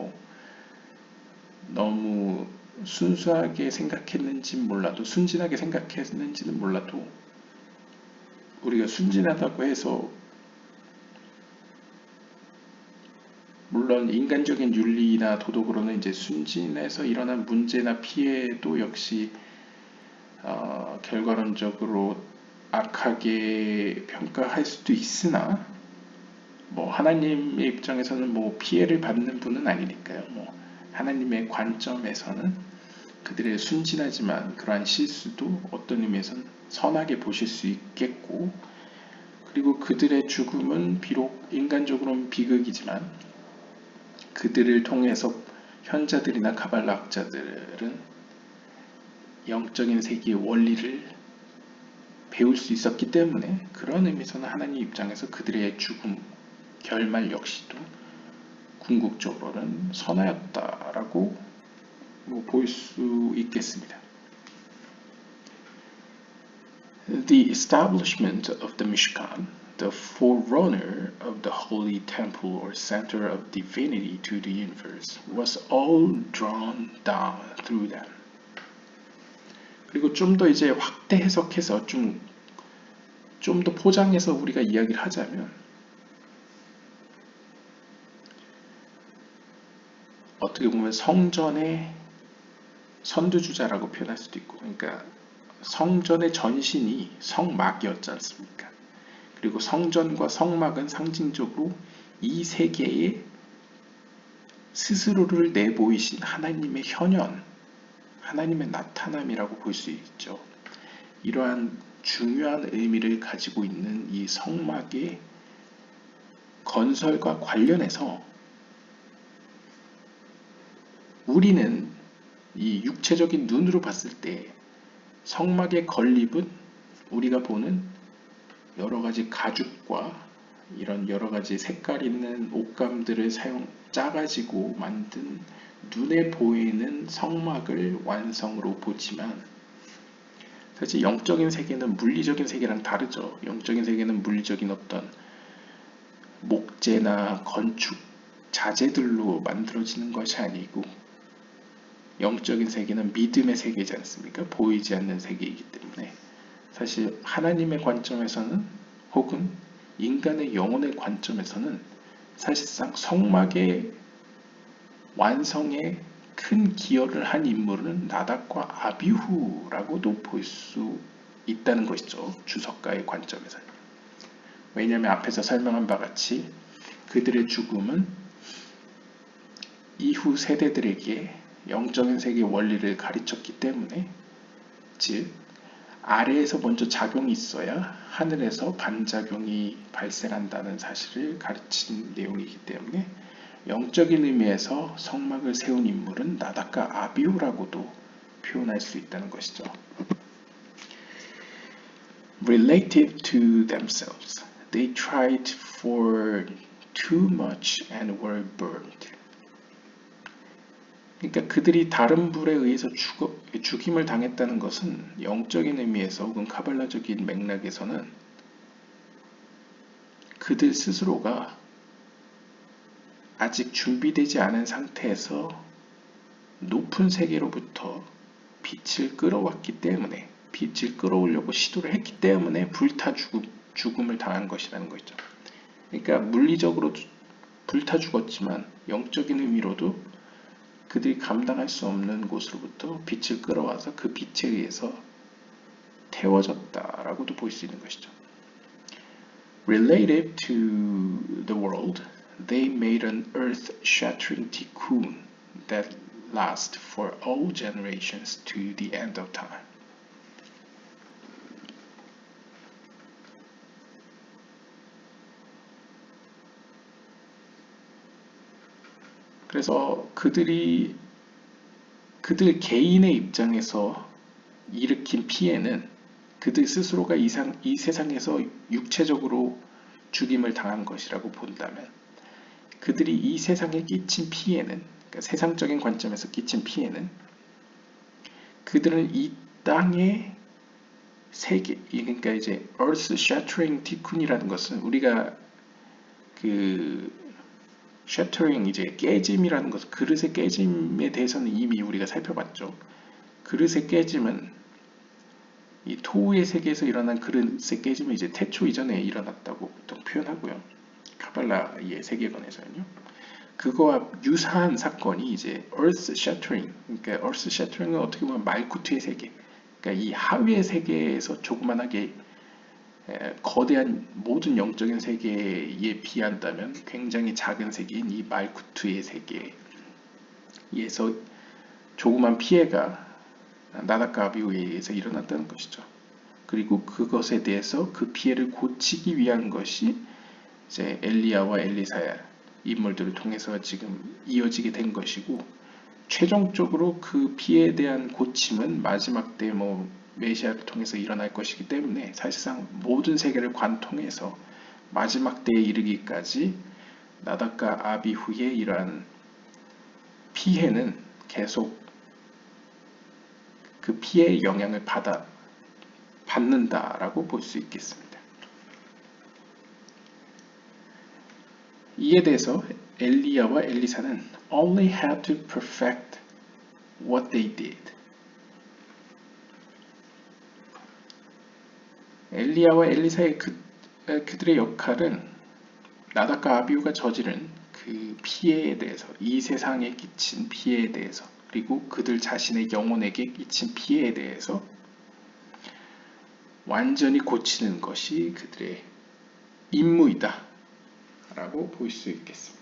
너무 순수하게 생각했는지는 몰라도 순진하게 생각했는지는 몰라도 우리가 순진하다고 해서 물론 인간적인 윤리나 도덕으로는 이제 순진해서 일어난 문제나 피해도 역시 결과론적으로 악하게 평가할 수도 있으나 하나님의 입장에서는 피해를 받는 분은 아니니까요. 하나님의 관점에서는 그들의 순진하지만 그러한 실수도 어떤 의미에서는 선하게 보실 수 있겠고 그리고 그들의 죽음은 비록 인간적으로는 비극이지만 그들을 통해서 현자들이나 가발라 학자들은 영적인 세계의 원리를 배울 수 있었기 때문에 그런 의미에서는 하나님 입장에서 그들의 죽음, 결말 역시도 궁극적으로는 선하였다라고 볼 수 있겠습니다. The establishment of the Mishkan, the forerunner of the holy temple or center of divinity to the universe, was all drawn down through them. 그리고 좀 더 이제 확대 해석해서 좀 더 포장해서 우리가 이야기를 하자면 어떻게 보면 성전의 선두주자라고 표현할 수도 있고 그러니까 성전의 전신이 성막이었지 않습니까? 그리고 성전과 성막은 상징적으로 이 세계에 스스로를 내보이신 하나님의 현현, 하나님의 나타남이라고 볼 수 있죠. 이러한 중요한 의미를 가지고 있는 이 성막의 건설과 관련해서 우리는 이 육체적인 눈으로 봤을 때 성막의 건립은 우리가 보는 여러 가지 가죽과 이런 여러 가지 색깔 있는 옷감들을 짜가지고 만든 눈에 보이는 성막을 완성으로 보지만 사실 영적인 세계는 물리적인 세계랑 다르죠. 영적인 세계는 물리적인 어떤 목재나 건축 자재들로 만들어지는 것이 아니고 영적인 세계는 믿음의 세계이지 않습니까? 보이지 않는 세계이기 때문에 사실 하나님의 관점에서는 혹은 인간의 영혼의 관점에서는 사실상 성막의 완성에 큰 기여를 한 인물은 나답과 아비후라고도 볼 수 있다는 것이죠. 주석가의 관점에서는. 왜냐하면 앞에서 설명한 바와 같이 그들의 죽음은 이후 세대들에게 영적인 세계의 원리를 가르쳤기 때문에 즉 아래에서 먼저 작용이 있어야 하늘에서 반작용이 발생한다는 사실을 가르친 내용이기 때문에 영적인 의미에서 성막을 세운 인물은 나닷과 아비후라고도 표현할 수 있다는 것이죠. Relative to themselves, they tried for too much and were burned. 그러니까 그들이 다른 불에 의해서 죽임을 당했다는 것은 영적인 의미에서 혹은 카발라적인 맥락에서는 그들 스스로가 아직 준비되지 않은 상태에서 높은 세계로부터 빛을 끌어왔기 때문에, 빛을 끌어오려고 시도를 했기 때문에 불타 죽음을 당한 것이라는 거죠. 그러니까 물리적으로 불타 죽었지만 영적인 의미로도 그들이 감당할 수 없는 곳으로부터 빛을 끌어와서 그 빛에 의해서 태워졌다라고도 볼 수 있는 것이죠. Related to the world, they made an earth-shattering tikkun that lasts for all generations to the end of time. 그래서 그들 개인의 입장에서 일으킨 피해는 그들 스스로가 이 세상에서 육체적으로 죽임을 당한 것이라고 본다면 그들이 이 세상에 끼친 피해는, 그러니까 세상적인 관점에서 끼친 피해는 그들은 이 땅의 세계, 그러니까 이제 Earth Shattering Tikkun이라는 것은 우리가 shattering, 이제 깨짐이라는 것은, 그릇의 깨짐에 대해서는 이미 우리가 살펴봤죠. 그릇의 깨짐은 이 토우의 세계에서 일어난 그릇의 깨짐은 이제 태초 이전에 일어났다고 보통 표현하고요. 카발라의 세계관에서는요. 그거와 유사한 사건이 이제 Earth Shattering, 그러니까 Earth Shattering은 어떻게 보면 말쿠트의 세계, 그러니까 이 하위의 세계에서 조그만하게 거대한 모든 영적인 세계에 비한다면 굉장히 작은 세계인 이 말쿠트의 세계에서 조그만 피해가 나닷과 아비후에 의해서 일어났다는 것이죠. 그리고 그것에 대해서 그 피해를 고치기 위한 것이 이제 엘리야와 엘리사야 인물들을 통해서 지금 이어지게 된 것이고, 최종적으로 그 피해에 대한 고침은 마지막 때 메시아를 통해서 일어날 것이기 때문에 사실상 모든 세계를 관통해서 마지막 때에 이르기까지 나닷과 아비후의 이러한 피해는 계속 그 피해의 영향을 받는다라고 볼 수 있겠습니다. 이에 대해서 엘리야와 엘리사는 only had to perfect what they did. 엘리야와 엘리사의 그들의 역할은 나닷과 아비후가 저지른 그 피해에 대해서, 이 세상에 끼친 피해에 대해서, 그리고 그들 자신의 영혼에게 끼친 피해에 대해서 완전히 고치는 것이 그들의 임무이다 라고 볼 수 있겠습니다.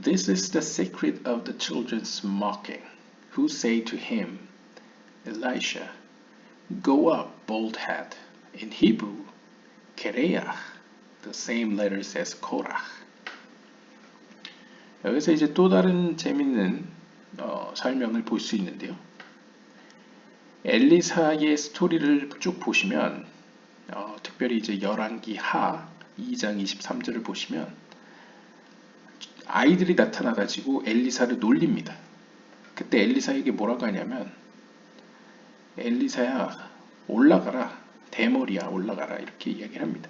This is the secret of the children's mocking, who say to him, Elisha, go up, bold head. In Hebrew, Kereach, the same letters as Korach. 여기서 이제 또 다른 재밌는 설명을 볼 수 있는데요. 엘리사의 스토리를 쭉 보시면, 특별히 이제 열왕기 하 2장 23절을 보시면 아이들이 나타나가지고 엘리사를 놀립니다. 그때 엘리사에게 뭐라고 하냐면, 엘리사야 올라가라, 대머리야 올라가라, 이렇게 이야기를 합니다.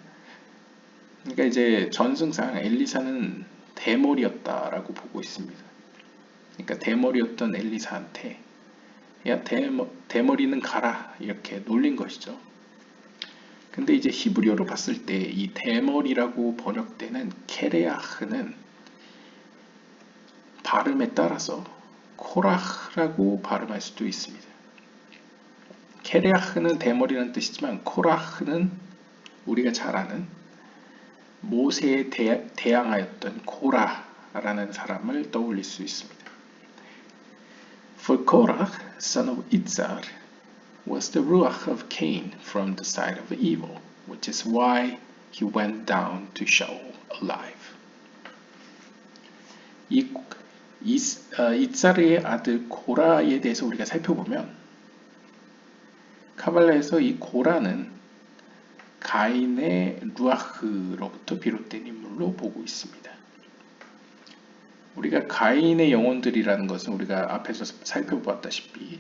그러니까 이제 전승상 엘리사는 대머리였다라고 보고 있습니다. 그러니까 대머리였던 엘리사한테 야 대머리는 가라, 이렇게 놀린 것이죠. 근데 이제 히브리어로 봤을 때 이 대머리라고 번역되는 케레아흐는 발음에 따라서 코라흐라고 발음할 수도 있습니다. 케레아흐는 대머리라는 뜻이지만 코라흐는 우리가 잘 아는 모세에 대항하였던 라는 사람을 떠올릴 수 있습니다. For Korach, son of Itzar, was the ruach of Cain from the side of evil, which is why he went down to Sheol alive. 이tzar의 아들 고라에 대해서 우리가 살펴보면 카발라에서 이 고라는 가인의 루아흐로부터 비롯된 인물로 보고 있습니다. 우리가 가인의 영혼들이라는 것은 우리가 앞에서 살펴보았다시피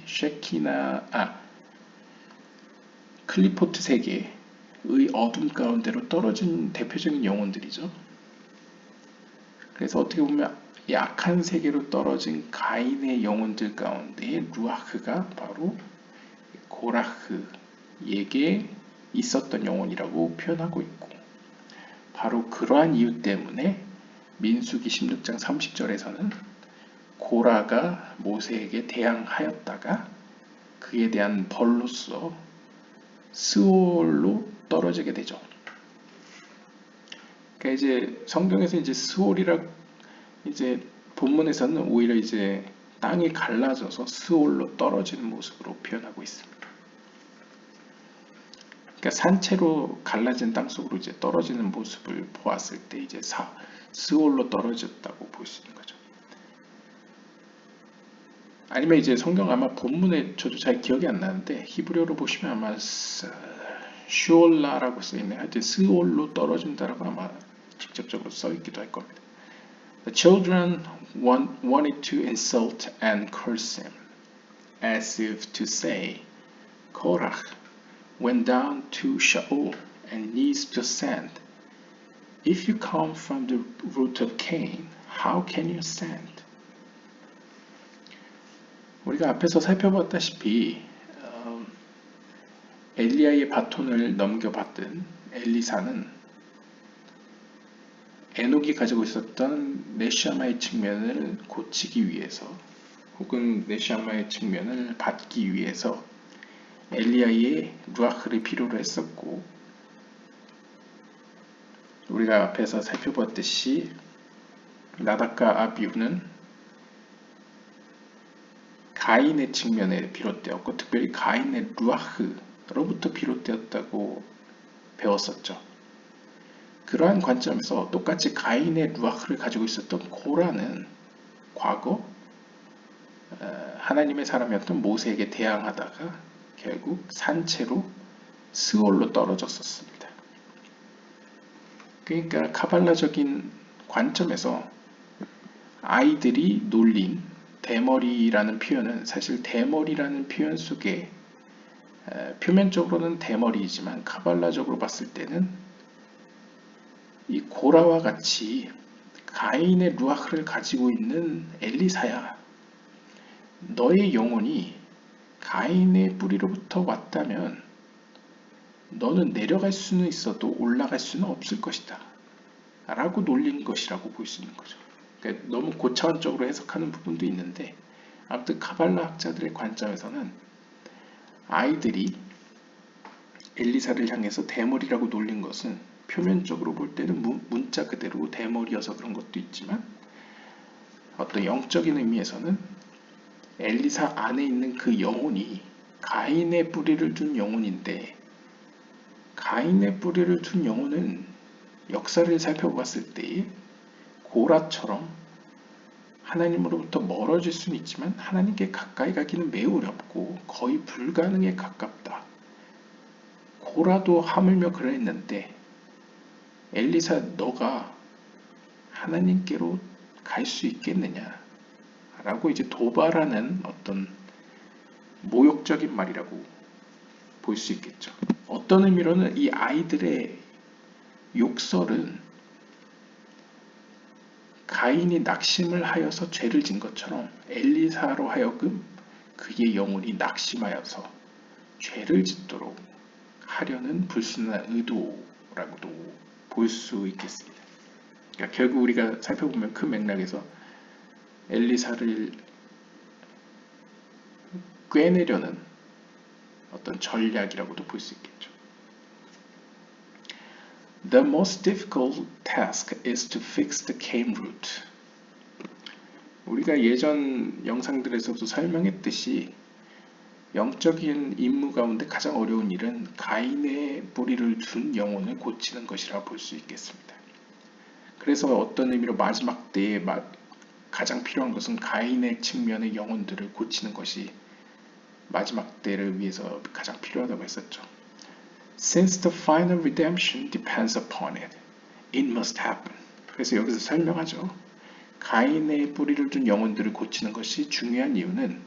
클리포트 세계의 어둠 가운데로 떨어진 대표적인 영혼들이죠. 그래서 어떻게 보면 약한 세계로 떨어진 가인의 영혼들 가운데 루아흐가 바로 고라흐에게 있었던 영혼이라고 표현하고 있고, 바로 그러한 이유 때문에 민수기 16장 30절에서는 고라가 모세에게 대항하였다가 그에 대한 벌로서 스올로 떨어지게 되죠. 그러니까 이제 성경에서 이제 스올이라 이제 본문에서는 오히려 이제 땅이 갈라져서 스올로 떨어지는 모습으로 표현하고 있습니다. 그러니까 산채로 갈라진 땅 속으로 이제 떨어지는 모습을 보았을 때 이제 스올로 떨어졌다고 볼 수 있는 거죠. 아니면 이제 성경 아마 본문에 저도 잘 기억이 안 나는데 히브리어로 보시면 아마 슈올라라고 써있네요. 하여튼 스올로 떨어진다라고 아마 직접적으로 써있기도 할 겁니다. The children wanted to insult and curse him, as if to say, Korach went down to Sheol and needs to ascend. If you come from the root of Cain, how can you ascend? 우리가 앞에서 살펴봤다시피 엘리야의 바톤을 넘겨받던 엘리사는 에녹이 가지고 있었던 네시아마의 측면을 고치기 위해서 혹은 네시아마의 측면을 받기 위해서 엘리야의 루아흐를 필요로 했었고, 우리가 앞에서 살펴봤듯이 나답과 아비후는 가인의 측면에 비롯되었고 특별히 가인의 루아흐로부터 비롯되었다고 배웠었죠. 그러한 관점에서 똑같이 가인의 루아흐를 가지고 있었던 고라는 과거 하나님의 사람이었던 모세에게 대항하다가 결국 산채로 스올로 떨어졌었습니다. 그러니까 카발라적인 관점에서 아이들이 놀린 대머리라는 표현은 사실 대머리라는 표현 속에 표면적으로는 대머리이지만 카발라적으로 봤을 때는 이 고라와 같이 가인의 루아흐를 가지고 있는 엘리사야, 너의 영혼이 가인의 뿌리로부터 왔다면 너는 내려갈 수는 있어도 올라갈 수는 없을 것이다 라고 놀린 것이라고 볼 수 있는 거죠. 그러니까 너무 고차원적으로 해석하는 부분도 있는데 아무튼 카발라 학자들의 관점에서는 아이들이 엘리사를 향해서 대머리라고 놀린 것은 표면적으로 볼 때는 문자 그대로 대머리여서 그런 것도 있지만 어떤 영적인 의미에서는 엘리사 안에 있는 그 영혼이 가인의 뿌리를 둔 영혼인데, 가인의 뿌리를 둔 영혼은 역사를 살펴봤을 때 고라처럼 하나님으로부터 멀어질 수는 있지만 하나님께 가까이 가기는 매우 어렵고 거의 불가능에 가깝다. 고라도 하물며 그랬는데 엘리사 너가 하나님께로 갈 수 있겠느냐 라고 이제 도발하는 어떤 모욕적인 말이라고 볼 수 있겠죠. 어떤 의미로는 이 아이들의 욕설은 가인이 낙심을 하여서 죄를 진 것처럼 엘리사로 하여금 그의 영혼이 낙심하여서 죄를 짓도록 하려는 불순한 의도라고도 볼 수 있겠습니다. 그러니까 결국 우리가 살펴보면 그 맥락에서 엘리사를 꿰내려는 어떤 전략이라고도 볼 수 있겠죠. The most difficult task is to fix the Cain root. 우리가 예전 영상들에서도 설명했듯이 영적인 임무 가운데 가장 어려운 일은 가인의 뿌리를 둔 영혼을 고치는 것이라 볼 수 있겠습니다. 그래서 어떤 의미로 마지막 때에 가장 필요한 것은 가인의 측면의 영혼들을 고치는 것이 마지막 때를 위해서 가장 필요하다고 했었죠. Since the final redemption depends upon it, it must happen. 그래서 여기서 설명하죠. 가인의 뿌리를 둔 영혼들을 고치는 것이 중요한 이유는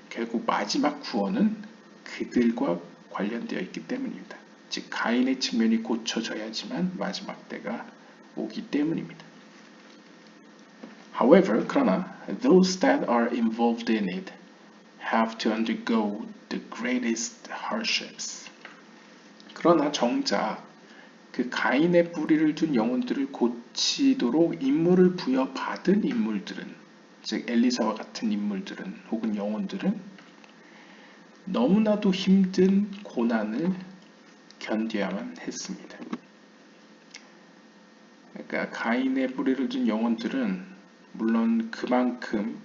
결국 마지막 구원은 그들과 관련되어 있기 때문입니다. 즉 가인의 측면이 고쳐져야지만 마지막 때가 오기 때문입니다. However, 그러나 those that are involved in it have to undergo the greatest hardships. 그러나 정작 그 가인의 뿌리를 둔 영혼들을 고치도록 임무를 부여받은 인물들은, 즉 엘리사와 같은 인물들은 혹은 영혼들은 너무나도 힘든 고난을 견뎌야만 했습니다. 그러니까 가인의 뿌리를 둔 영혼들은 물론 그만큼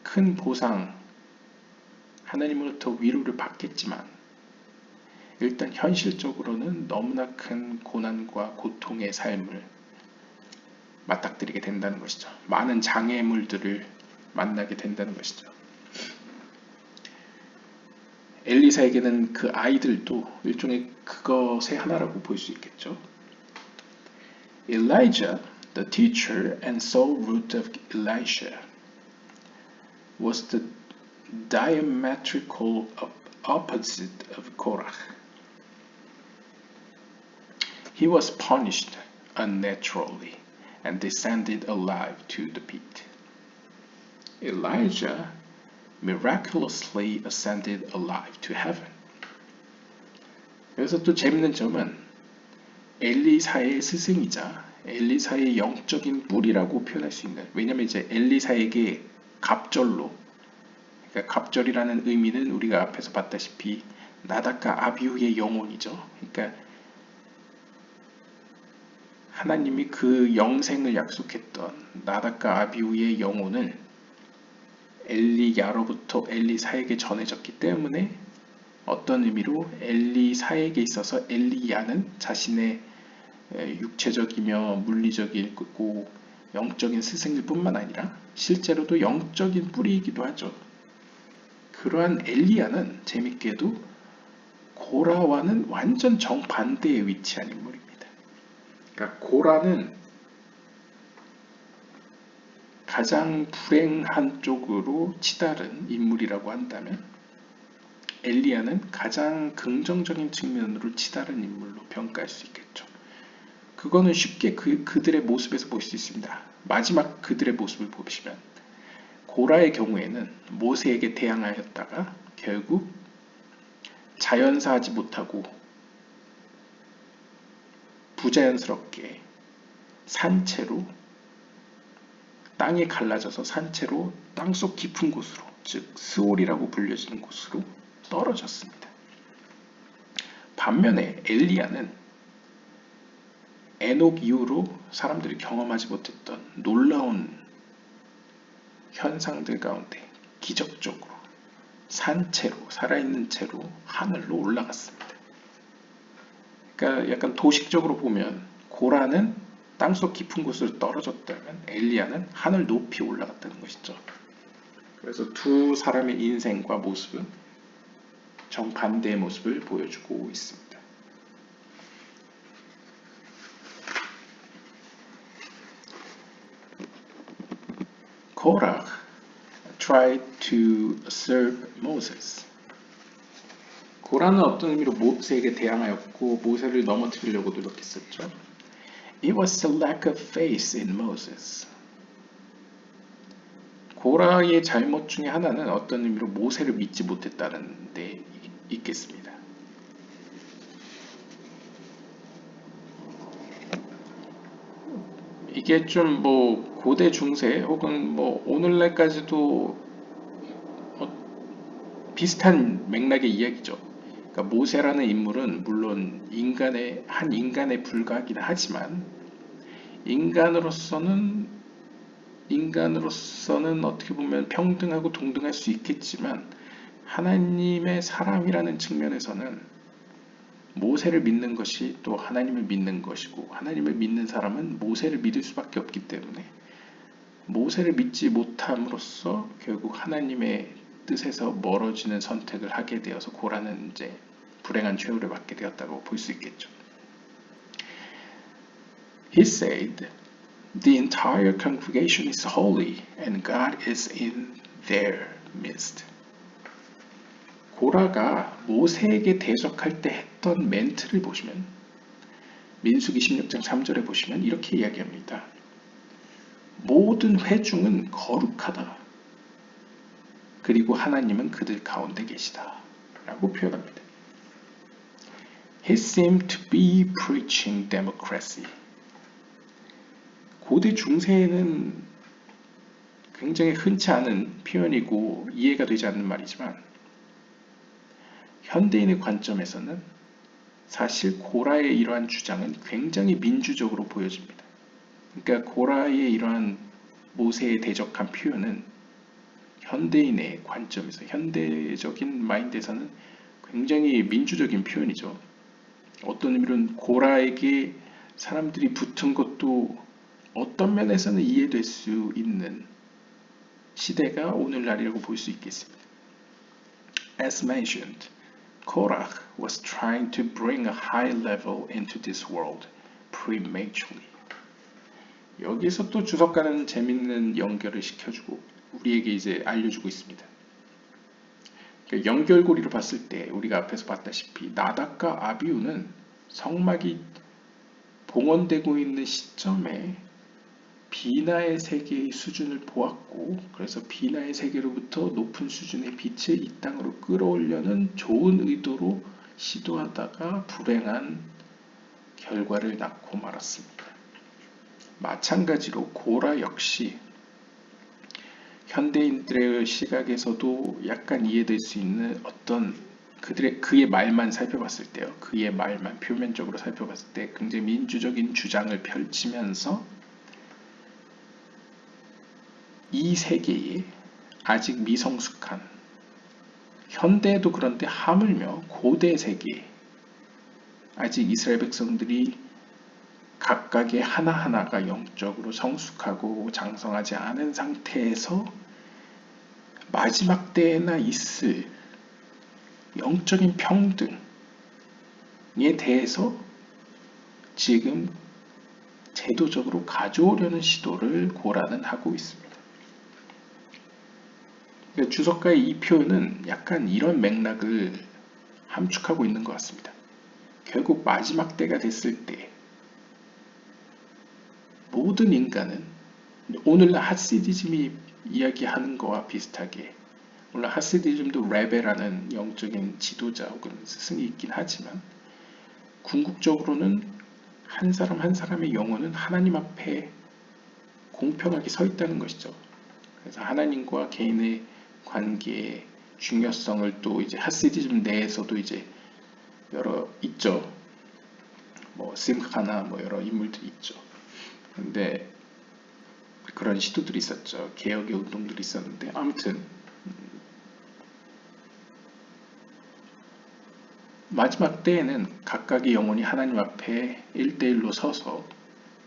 큰 보상, 하나님으로부터 위로를 받겠지만 일단 현실적으로는 너무나 큰 고난과 고통의 삶을 맞닥뜨리게 된다는 것이죠. 많은 장애물들을 만나게 된다는 것이죠. 엘리사에게는 그 아이들도 일종의 그것의 하나라고 볼 수 있겠죠. Elijah, the teacher and sole root of Elisha, was the diametrical opposite of Korah. He was punished unnaturally and descended alive to the pit. Elijah miraculously ascended alive to heaven. 여기서 또 재밌는 점은 엘리사의 스승이자 엘리사의 영적인 뿌리라고 표현할 수 있는, 왜냐하면 이제 엘리사에게 갑절로, 그러니까 갑절이라는 의미는 우리가 앞에서 봤다시피 나답과 아비후의 영혼이죠. 그러니까 하나님이 그 영생을 약속했던 나답과 아비후의 영혼을 엘리야로부터 엘리사에게 전해졌기 때문에 어떤 의미로 엘리사에게 있어서 엘리야는 자신의 육체적이며 물리적이고 영적인 스승일 뿐만 아니라 실제로도 영적인 뿌리이기도 하죠. 그러한 엘리야는 재밌게도 고라와는 완전 정반대에 위치한 인물입니다. 그러니까 고라는 가장 불행한 쪽으로 치달은 인물이라고 한다면 엘리야는 가장 긍정적인 측면으로 치달은 인물로 평가할 수 있겠죠. 그거는 쉽게 그들의 모습에서 볼 수 있습니다. 마지막 그들의 모습을 보시면 고라의 경우에는 모세에게 대항하였다가 결국 자연사하지 못하고 부자연스럽게 산채로 땅이 갈라져서 산채로 땅속 깊은 곳으로, 즉 스올이라고 불려지는 곳으로 떨어졌습니다. 반면에 엘리야는 에녹 이후로 사람들이 경험하지 못했던 놀라운 현상들 가운데 기적적으로 산채로, 살아있는 채로 하늘로 올라갔습니다. 그러니까 약간 도식적으로 보면 고라는 땅속 깊은 곳으로 떨어졌다면 엘리야는 하늘 높이 올라갔다는 것이죠. 그래서 두 사람의 인생과 모습은 정반대의 모습을 보여주고 있습니다. Korah tried to serve Moses. 고라는 어떤 의미로 모세에게 대항하였고 모세를 넘어뜨리려고 노력했었죠. It was the lack of faith in Moses. 고라의 잘못 중에 하나는 어떤 의미로 모세를 믿지 못했다는 데 있겠습니다. 이게 좀 뭐 고대 중세 혹은 뭐 오늘날까지도 비슷한 맥락의 이야기죠. 그러니까 모세라는 인물은 물론 한 인간에 불과하긴 하지만 인간으로서는 인간으로서는 어떻게 보면 평등하고 동등할 수 있겠지만 하나님의 사람이라는 측면에서는 모세를 믿는 것이 또 하나님을 믿는 것이고 하나님을 믿는 사람은 모세를 믿을 수밖에 없기 때문에 모세를 믿지 못함으로써 결국 하나님의 뜻에서 멀어지는 선택을 하게 되어서 고라는 이제 불행한 최후를 받게 되었다고 볼 수 있겠죠. He said, "The entire congregation is holy and God is in their midst." 고라가 모세에게 대적할 때 했던 멘트를 보시면 민수기 16장 3절에 보시면 이렇게 이야기합니다. 모든 회중은 거룩하다. 그리고 하나님은 그들 가운데 계시다. 라고 표현합니다. He seemed to be preaching democracy. 고대 중세에는 굉장히 흔치 않은 표현이고 이해가 되지 않는 말이지만 현대인의 관점에서는 사실 고라의 이러한 주장은 굉장히 민주적으로 보여집니다. 그러니까 고라의 이러한 모세에 대적한 표현은 현대인의 관점에서 현대적인 마인드에서는 굉장히 민주적인 표현이죠. 어떤 의미로는 고라에게 사람들이 붙은 것도 어떤 면에서는 이해될 수 있는 시대가 오늘날이라고 볼 수 있겠습니다. As mentioned, Korach was trying to bring a high level into this world prematurely. 여기서 또 주석가는 재밌는 연결을 시켜주고 우리에게 이제 알려주고 있습니다. 그러니까 연결고리로 봤을 때 우리가 앞에서 봤다시피 나답과 아비후는 성막이 봉헌되고 있는 시점에 비나의 세계의 수준을 보았고 그래서 비나의 세계로부터 높은 수준의 빛을 이 땅으로 끌어올려는 좋은 의도로 시도하다가 불행한 결과를 낳고 말았습니다. 마찬가지로 고라 역시 현대인들의 시각에서도 약간 이해될 수 있는 어떤 그의 말만 살펴봤을 때요. 그의 말만 표면적으로 살펴봤을 때 굉장히 민주적인 주장을 펼치면서 이 세계에 아직 미성숙한 현대에도 그런데 하물며 고대 세계에 아직 이스라엘 백성들이 각각의 하나하나가 영적으로 성숙하고 장성하지 않은 상태에서 마지막 때에나 있을 영적인 평등에 대해서 지금 제도적으로 가져오려는 시도를 고라는 하고 있습니다. 그러니까 주석가의 이 표현은 약간 이런 맥락을 함축하고 있는 것 같습니다. 결국 마지막 때가 됐을 때 모든 인간은 오늘날 하시디즘이 이야기하는 거와 비슷하게 물론 하시디즘도 레베라는 영적인 지도자 혹은 스승이 있긴 하지만 궁극적으로는 한 사람 한 사람의 영혼은 하나님 앞에 공평하게 서 있다는 것이죠. 그래서 하나님과 개인의 관계의 중요성을 또 이제 하시디즘 내에서도 이제 여러 있죠. 뭐 심카나 뭐 여러 인물들이 있죠. 근데 그런 시도들이 있었죠. 개혁의 운동들이 있었는데 아무튼 마지막 때에는 각각의 영혼이 하나님 앞에 1대1로 서서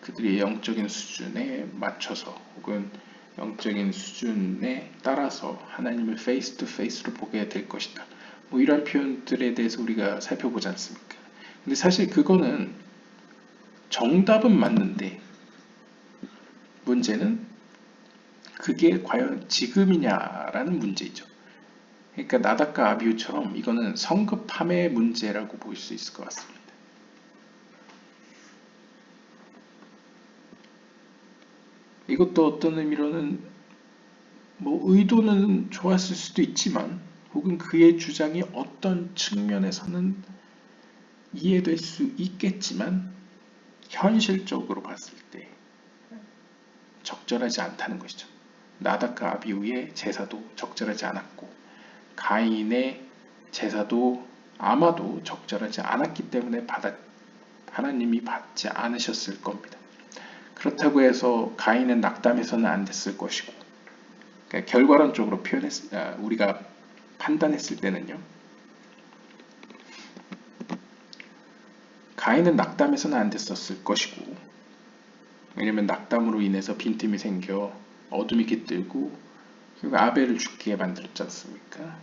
그들의 영적인 수준에 맞춰서 혹은 영적인 수준에 따라서 하나님을 페이스 투 페이스로 보게 될 것이다. 뭐 이런 표현들에 대해서 우리가 살펴보지 않습니까? 근데 사실 그거는 정답은 맞는데 문제는 그게 과연 지금이냐라는 문제이죠. 그러니까 나답과 아비후처럼 이거는 성급함의 문제라고 볼 수 있을 것 같습니다. 이것도 어떤 의미로는 뭐 의도는 좋았을 수도 있지만 혹은 그의 주장이 어떤 측면에서는 이해될 수 있겠지만 현실적으로 봤을 때 적절하지 않다는 것이죠. 나답과 아비후의 제사도 적절하지 않았고 가인의 제사도 아마도 적절하지 않았기 때문에 하나님이 받지 않으셨을 겁니다. 그렇다고 해서 가인은 낙담해서는 안 됐을 것이고, 그러니까 결과론적으로 우리가 판단했을 때는요, 가인은 낙담해서는 안 됐었을 것이고, 왜냐면 낙담으로 인해서 빈틈이 생겨 어둠이 깃들고 결국 아벨을 죽게 만들었지 않습니까?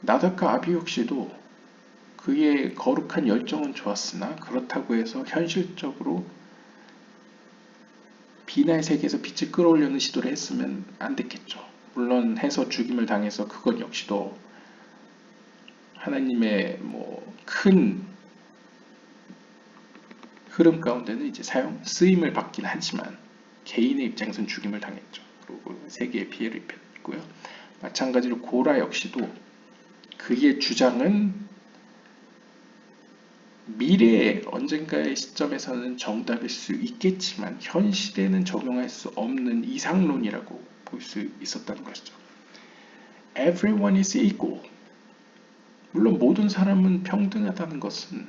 나답과 아비 역시도 그의 거룩한 열정은 좋았으나 그렇다고 해서 현실적으로 비나의 세계에서 빛을 끌어올려는 시도를 했으면 안 됐겠죠. 물론 해서 죽임을 당해서 그것 역시도 하나님의 큰 흐름 가운데는 이제 쓰임을 받긴 하지만 개인의 입장에서는 죽임을 당했죠. 그리고 세계에 피해를 입혔고요. 마찬가지로 고라 역시도 그의 주장은 미래의 언젠가의 시점에서는 정답일 수 있겠지만 현실에는 적용할 수 없는 이상론이라고 볼 수 있었다는 것이죠. Everyone is equal. 물론 모든 사람은 평등하다는 것은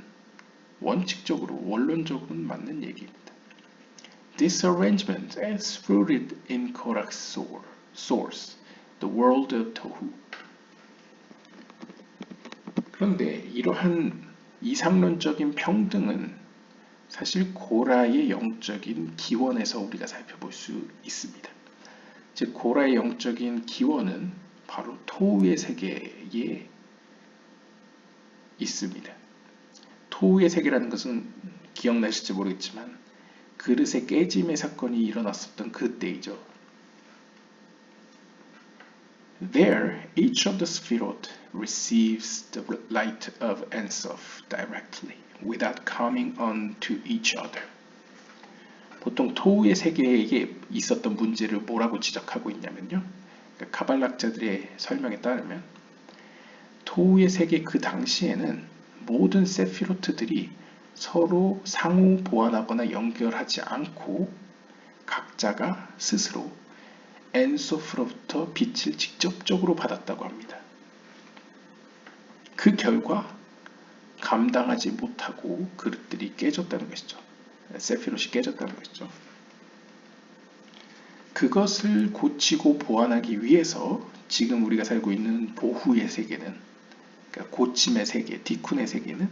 원칙적으로 원론적으로는 맞는 얘기입니다. This arrangement is rooted in Korach's source, the world of Tohu. 그런데 이러한 이상론적인 평등은 사실 고라의 영적인 기원에서 우리가 살펴볼 수 있습니다. 즉 고라의 영적인 기원은 바로 토우의 세계에 있습니다. 토우의 세계라는 것은 기억나실지 모르겠지만 그릇의 깨짐의 사건이 일어났었던 그때이죠. There, each of the Sphirot receives the light of Ein Sof directly, without coming on to each other. 보통 토우의 세계에 있었던 문제를 뭐라고 지적하고 있냐면요. 그러니까 가발락자들의 설명에 따르면 토우의 세계 그 당시에는 모든 세피로트들이 서로 상호 보완하거나 연결하지 않고 각자가 스스로 엔소프로부터 빛을 직접적으로 받았다고 합니다. 그 결과 감당하지 못하고 그릇들이 깨졌다는 것이죠. 세피롯이 깨졌다는 것이죠. 그것을 고치고 보완하기 위해서 지금 우리가 살고 있는 보후의 세계는, 그러니까 고침의 세계, 디쿤의 세계는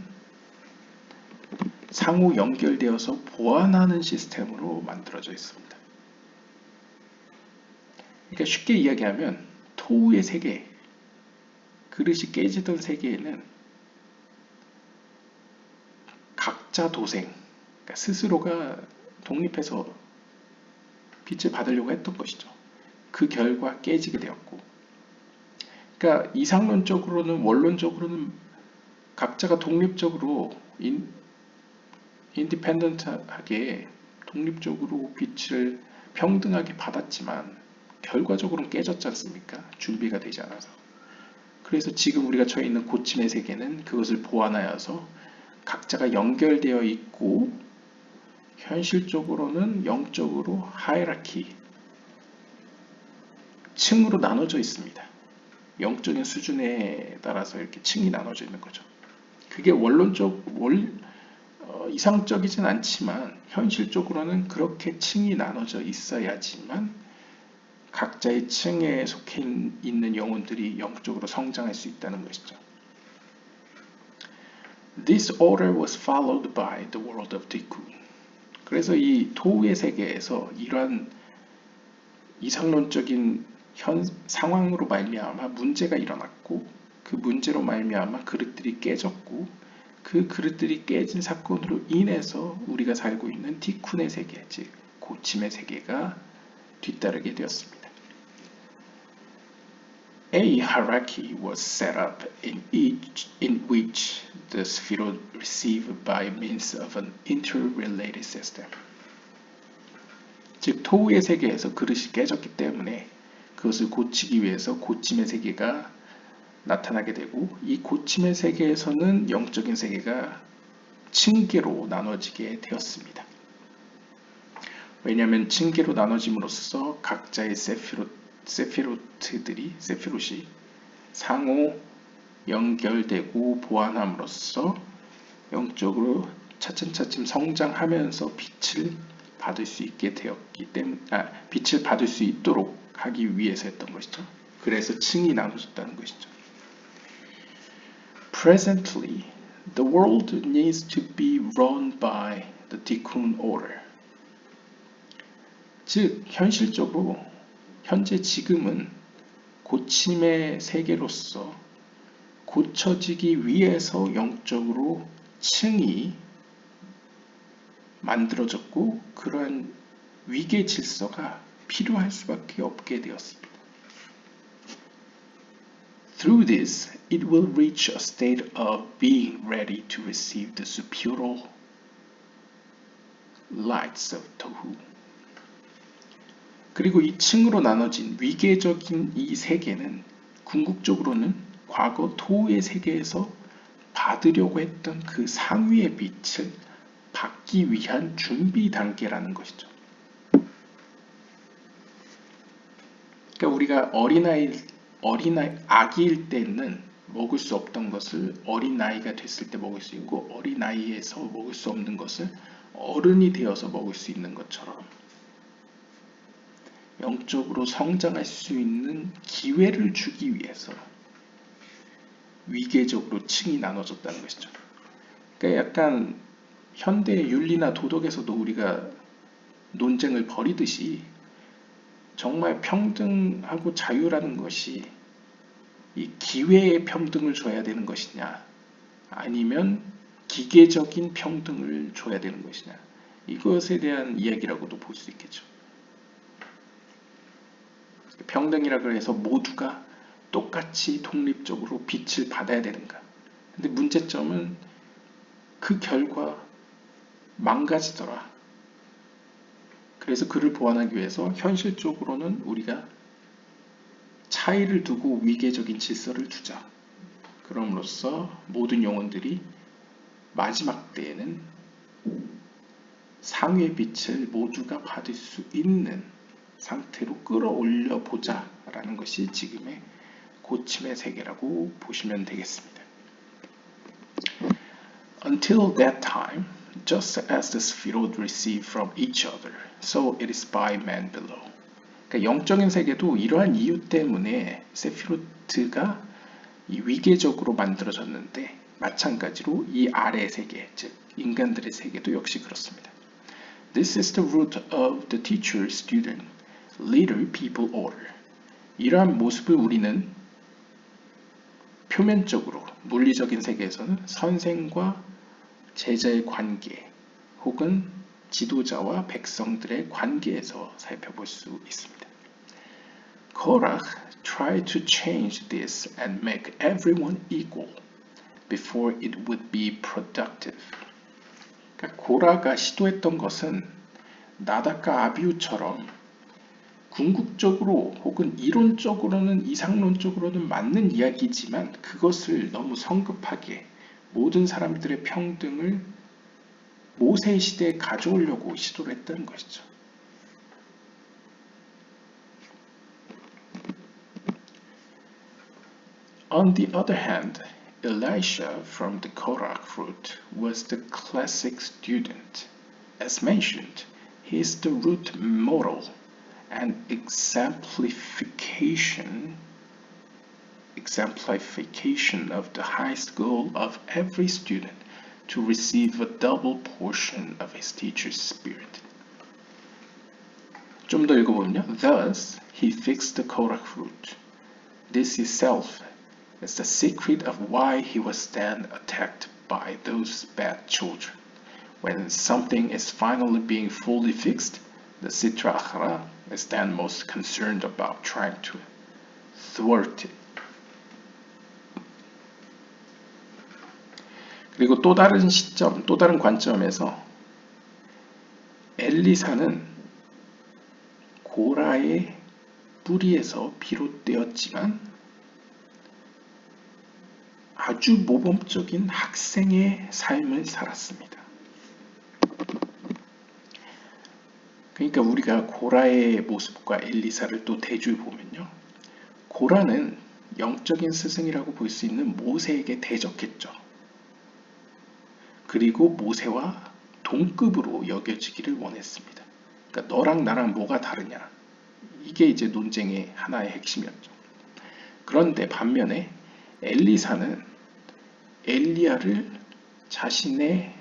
상호 연결되어서 보완하는 시스템으로 만들어져 있습니다. 그러니까 쉽게 이야기하면 토우의 세계, 그릇이 깨지던 세계에는 각자 도생, 그러니까 스스로가 독립해서 빛을 받으려고 했던 것이죠. 그 결과 깨지게 되었고, 그러니까 이상론적으로는 원론적으로는 각자가 독립적으로 인디펜던트하게 독립적으로 빛을 평등하게 받았지만 결과적으로는 깨졌지 않습니까? 준비가 되지 않아서. 그래서 지금 우리가 처해 있는 고침의 세계는 그것을 보완하여서 각자가 연결되어 있고 현실적으로는 영적으로 하이라키, 층으로 나눠져 있습니다. 영적인 수준에 따라서 이렇게 층이 나눠져 있는 거죠. 그게 이상적이진 않지만 현실적으로는 그렇게 층이 나눠져 있어야지만 각자의 층에 속해 있는 영혼들이 영적으로 성장할 수 있다는 것이죠. This order was followed by the world of Tikkun. 그래서 이 토우의 세계에서 이러한 이상론적인 상황으로 말미암아 문제가 일어났고 그 문제로 말미암아 그릇들이 깨졌고 그 그릇들이 깨진 사건으로 인해서 우리가 살고 있는 티쿤의 세계, 즉 고침의 세계가 뒤따르게 되었습니다. A hierarchy was set up in which the Sphirot receive by means of an interrelated system. 즉 토우의 세계에서 그릇이 깨졌기 때문에 그것을 고치기 위해서 고침의 세계가 나타나게 되고 이 고침의 세계에서는 영적인 세계가 층계로 나눠지게 되었습니다. 왜냐하면 층계로 나눠짐으로써 각자의 세피롯이 상호 연결되고 보완함으로써 영적으로 차츰차츰 성장하면서 빛을 받을 수 있게 되었기 때문에 빛을 받을 수 있도록 하기 위해서였던 것이죠. 그래서 층이 나눠졌다는 것이죠. Presently, the world needs to be run by the Tikkun order. 즉, 현실적으로 현재 지금은 고침의 세계로서 고쳐지기 위해서 영적으로 층이 만들어졌고 그러한 위계 질서가 필요할 수밖에 없게 되었습니다. Through this, it will reach a state of being ready to receive the superior lights of Tohu. 그리고 이 층으로 나눠진 위계적인 이 세계는 궁극적으로는 과거 토우의 세계에서 받으려고 했던 그 상위의 빛을 받기 위한 준비 단계라는 것이죠. 그러니까 우리가 아기일 때는 먹을 수 없던 것을 어린 나이가 됐을 때 먹을 수 있고 어린 나이에서 먹을 수 없는 것을 어른이 되어서 먹을 수 있는 것처럼 영적으로 성장할 수 있는 기회를 주기 위해서 위계적으로 층이 나눠졌다는 것이죠. 그러니까 약간 현대 윤리나 도덕에서도 우리가 논쟁을 벌이듯이 정말 평등하고 자유라는 것이 이 기회의 평등을 줘야 되는 것이냐 아니면 기계적인 평등을 줘야 되는 것이냐 이것에 대한 이야기라고도 볼 수 있겠죠. 평등이라 그래서 모두가 똑같이 독립적으로 빛을 받아야 되는가. 근데 문제점은 그 결과 망가지더라. 그래서 그를 보완하기 위해서 현실적으로는 우리가 차이를 두고 위계적인 질서를 두자. 그럼으로써 모든 영혼들이 마지막 때에는 상위의 빛을 모두가 받을 수 있는 상태로 끌어올려 보자 라는 것이 지금의 고침의 세계라고 보시면 되겠습니다. Until that time, just as the Sphirot receive from each other, so it is by man below. 그러니까 영적인 세계도 이러한 이유 때문에 세피로트가 이 위계적으로 만들어졌는데 마찬가지로 이 아래 세계, 즉 인간들의 세계도 역시 그렇습니다. This is the root of the teacher, student, leader, people order. 이러한 모습을 우리는 표면적으로 물리적인 세계에서는 선생과 제자의 관계 혹은 지도자와 백성들의 관계에서 살펴볼 수 있습니다. Korach tried to change this and make everyone equal before it would be productive. 그러니까 고라가 시도했던 것은 나답과 아비후처럼 궁극적으로 혹은 이론적으로는 이상론적으로는 맞는 이야기지만 그것을 너무 성급하게 모든 사람들의 평등을 모세 시대에 가져오려고 시도를 했다는 것이죠. On the other hand, Elisha from the Korach root was the classic student. As mentioned, he is the root model and exemplification of the highest goal of every student to receive a double portion of his teacher's spirit. 좀 더 읽어보면요. Thus, he fixed the Korach root. This itself is the secret of why he was then attacked by those bad children. When something is finally being fully fixed, the Sitra Achra is then most concerned about trying to thwart it. 그리고 또 다른 시점, 또 다른 관점에서 엘리사는 고라의 뿌리에서 비롯되었지만 아주 모범적인 학생의 삶을 살았습니다. 그러니까 우리가 고라의 모습과 엘리사를 또 대조해 보면요. 고라는 영적인 스승이라고 볼 수 있는 모세에게 대적했죠. 그리고 모세와 동급으로 여겨지기를 원했습니다. 그러니까 너랑 나랑 뭐가 다르냐. 이게 이제 논쟁의 하나의 핵심이었죠. 그런데 반면에 엘리사는 엘리야를 자신의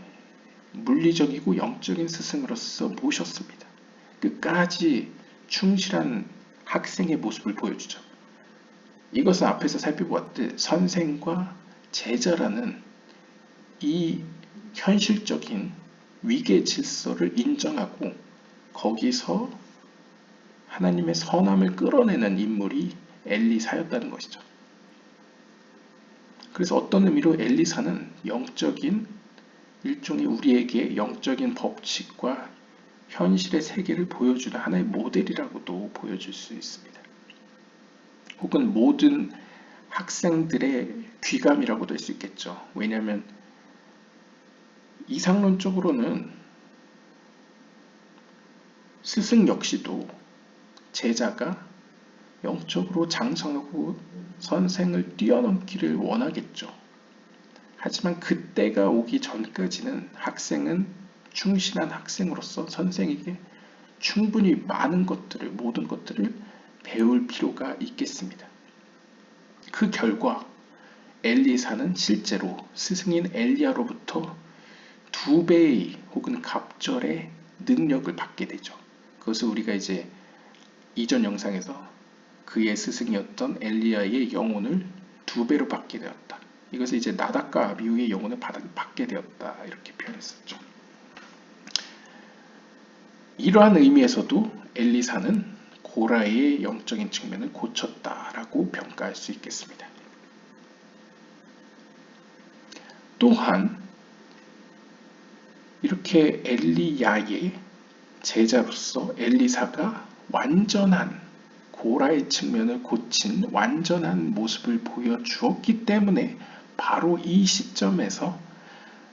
물리적이고 영적인 스승으로서 모셨습니다. 끝까지 충실한 학생의 모습을 보여주죠. 이것은 앞에서 살펴보았듯 선생과 제자라는 이 현실적인 위계 질서를 인정하고 거기서 하나님의 선함을 끌어내는 인물이 엘리사였다는 것이죠. 그래서 어떤 의미로 엘리사는 영적인 일종의 우리에게 영적인 법칙과 현실의 세계를 보여주는 하나의 모델이라고도 보여줄 수 있습니다. 혹은 모든 학생들의 귀감이라고도 할 수 있겠죠. 왜냐하면 이상론적으로는 스승 역시도 제자가 영적으로 장성하고 선생을 뛰어넘기를 원하겠죠. 하지만 그때가 오기 전까지는 학생은 충실한 학생으로서 선생에게 충분히 많은 것들을, 모든 것들을 배울 필요가 있겠습니다. 그 결과 엘리사는 실제로 스승인 엘리야로부터 2배의 혹은 갑절의 능력을 받게 되죠. 그것을 우리가 이제 이전 영상에서 그의 스승이었던 엘리야의 영혼을 2배로 받게 되었다. 이것을 이제 나답과 아비후의 영혼을 받게 되었다. 이렇게 표현했었죠. 이러한 의미에서도 엘리사는 고라의 영적인 측면을 고쳤다라고 평가할 수 있겠습니다. 또한 이렇게 엘리야의 제자로서 엘리사가 완전한 고라의 측면을 고친 완전한 모습을 보여주었기 때문에 바로 이 시점에서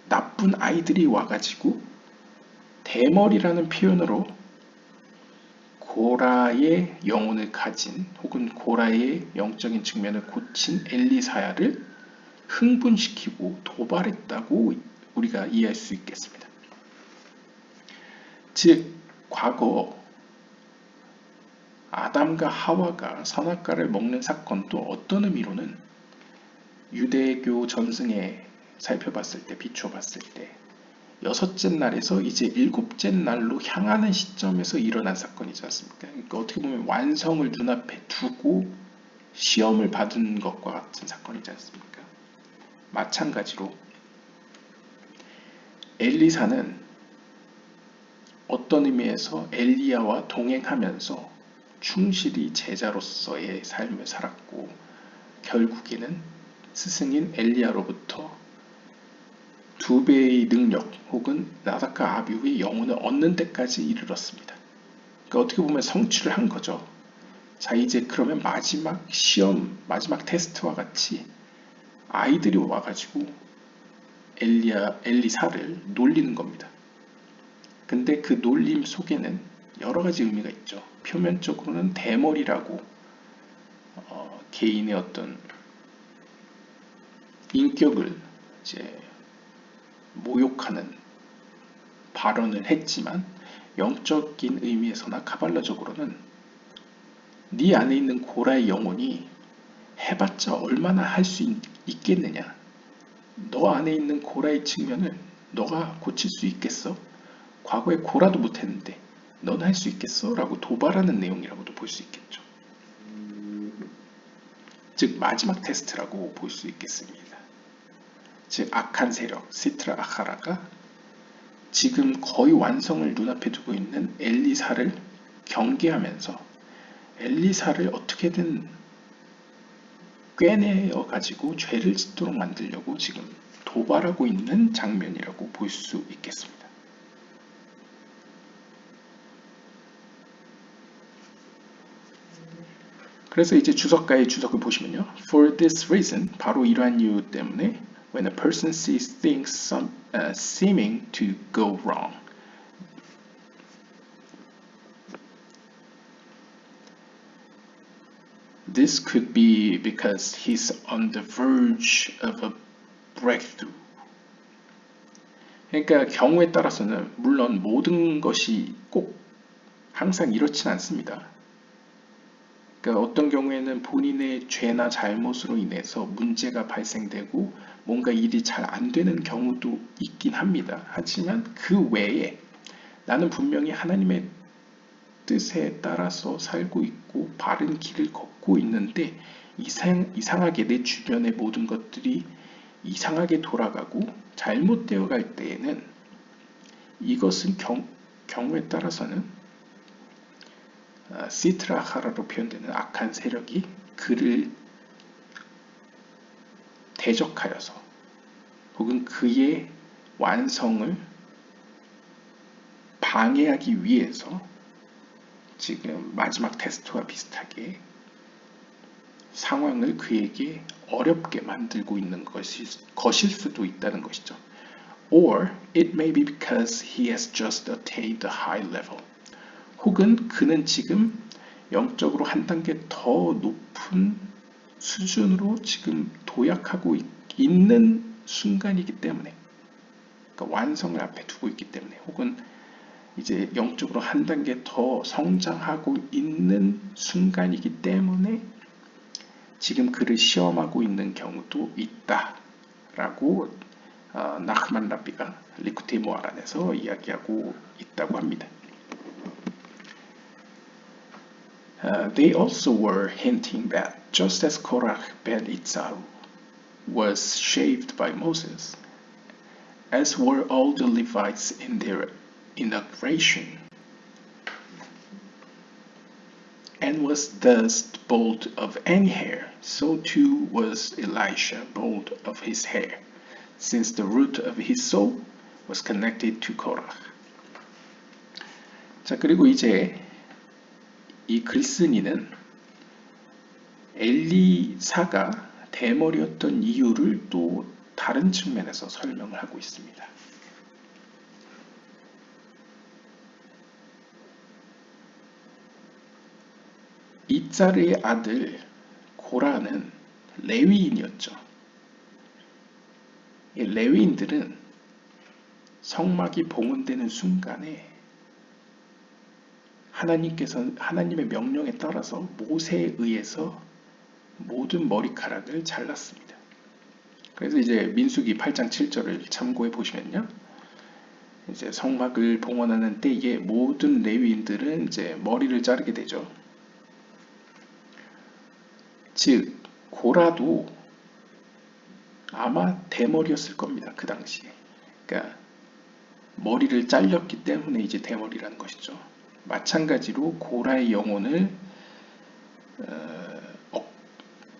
나쁜 아이들이 와가지고 대머리라는 표현으로 고라의 영혼을 가진 혹은 고라의 영적인 측면을 고친 엘리사야를 흥분시키고 도발했다고 우리가 이해할 수 있겠습니다. 즉 과거 아담과 하와가 선악과를 먹는 사건도 어떤 의미로는 유대교 전승에 살펴봤을 때, 비춰봤을 때 6째 날에서 이제 7째 날로 향하는 시점에서 일어난 사건이지 않습니까? 그러니까 어떻게 보면 완성을 눈앞에 두고 시험을 받은 것과 같은 사건이지 않습니까? 마찬가지로 엘리사는 어떤 의미에서 엘리야와 동행하면서 충실히 제자로서의 삶을 살았고 결국에는 스승인 엘리야로부터 2배의 능력 혹은 나답과 아비후의 영혼을 얻는 데까지 이르렀습니다. 그러니까 어떻게 보면 성취를 한 거죠. 자 이제 그러면 마지막 시험, 마지막 테스트와 같이 아이들이 와가지고 엘리사를 놀리는 겁니다. 근데 그 놀림 속에는 여러 가지 의미가 있죠. 표면적으로는 대머리라고 개인의 어떤 인격을 이제 모욕하는 발언을 했지만 영적인 의미에서나 카발라적으로는 네 안에 있는 고라의 영혼이 해봤자 얼마나 할 수 있겠느냐. 너 안에 있는 고라의 측면을 너가 고칠 수 있겠어? 과거에 고라도 못했는데 너는 할 수 있겠어? 라고 도발하는 내용이라고도 볼 수 있겠죠. 즉 마지막 테스트라고 볼 수 있겠습니다. 즉 악한 세력 시트라 아카라가 지금 거의 완성을 눈앞에 두고 있는 엘리사를 경계하면서 엘리사를 어떻게든 꿰내어 가지고 죄를 짓도록 만들려고 지금 도발하고 있는 장면이라고 볼 수 있겠습니다. 그래서 이제 주석가의 주석을 보시면요. For this reason, 바로 이러한 이유 때문에 when a person sees things seeming to go wrong, this could be because he's on the verge of a breakthrough. 그러니까 경우에 따라서는 물론 모든 것이 꼭 항상 이렇진 않습니다. 그러니까 어떤 경우에는 본인의 죄나 잘못으로 인해서 문제가 발생되고 뭔가 일이 잘 안 되는 경우도 있긴 합니다. 하지만 그 외에 나는 분명히 하나님의 뜻에 따라서 살고 있고 바른 길을 걷고 있는데 이상하게 내 주변의 모든 것들이 이상하게 돌아가고 잘못되어 갈 때에는 이것은 경우에 따라서는 시트라하라로 표현되는 악한 세력이 그를 대적하여서 혹은 그의 완성을 방해하기 위해서 지금 마지막 테스트와 비슷하게 상황을 그에게 어렵게 만들고 있는 것일 수도 있다는 것이죠. Or it may be because he has just attained a high level. 혹은 그는 지금 영적으로 한 단계 더 높은 수준으로 지금 도약하고 있는 순간이기 때문에, 그러니까 완성을 앞에 두고 있기 때문에, 혹은 이제 영적으로 한 단계 더 성장하고 있는 순간이기 때문에 지금 그를 시험하고 있는 경우도 있다라고 나흐만 랍비가 리쿠테이 모하란에서 이야기하고 있다고 합니다. They also were hinting that just as Korach ben Itzaru was shaved by Moses, as were all the Levites in their inauguration, and was thus bald of any hair, so too was Elisha bald of his hair, since the root of his soul was connected to Korach. 자, 그리고 이제 이 글쓴이는 엘리사가 대머리였던 이유를 또 다른 측면에서 설명을 하고 있습니다. 이짜르의 아들 고라는 레위인이었죠. 이 레위인들은 성막이 봉헌되는 순간에 하나님의 명령에 따라서 모세에 의해서 모든 머리카락을 잘랐습니다. 그래서 이제 민수기 8장 7절을 참고해 보시면요. 이제 성막을 봉헌하는 때에 모든 레위인들은 이제 머리를 자르게 되죠. 즉 고라도 아마 대머리였을 겁니다. 그 당시에. 그러니까 머리를 잘렸기 때문에 이제 대머리라는 것이죠. 마찬가지로 고라의 영혼을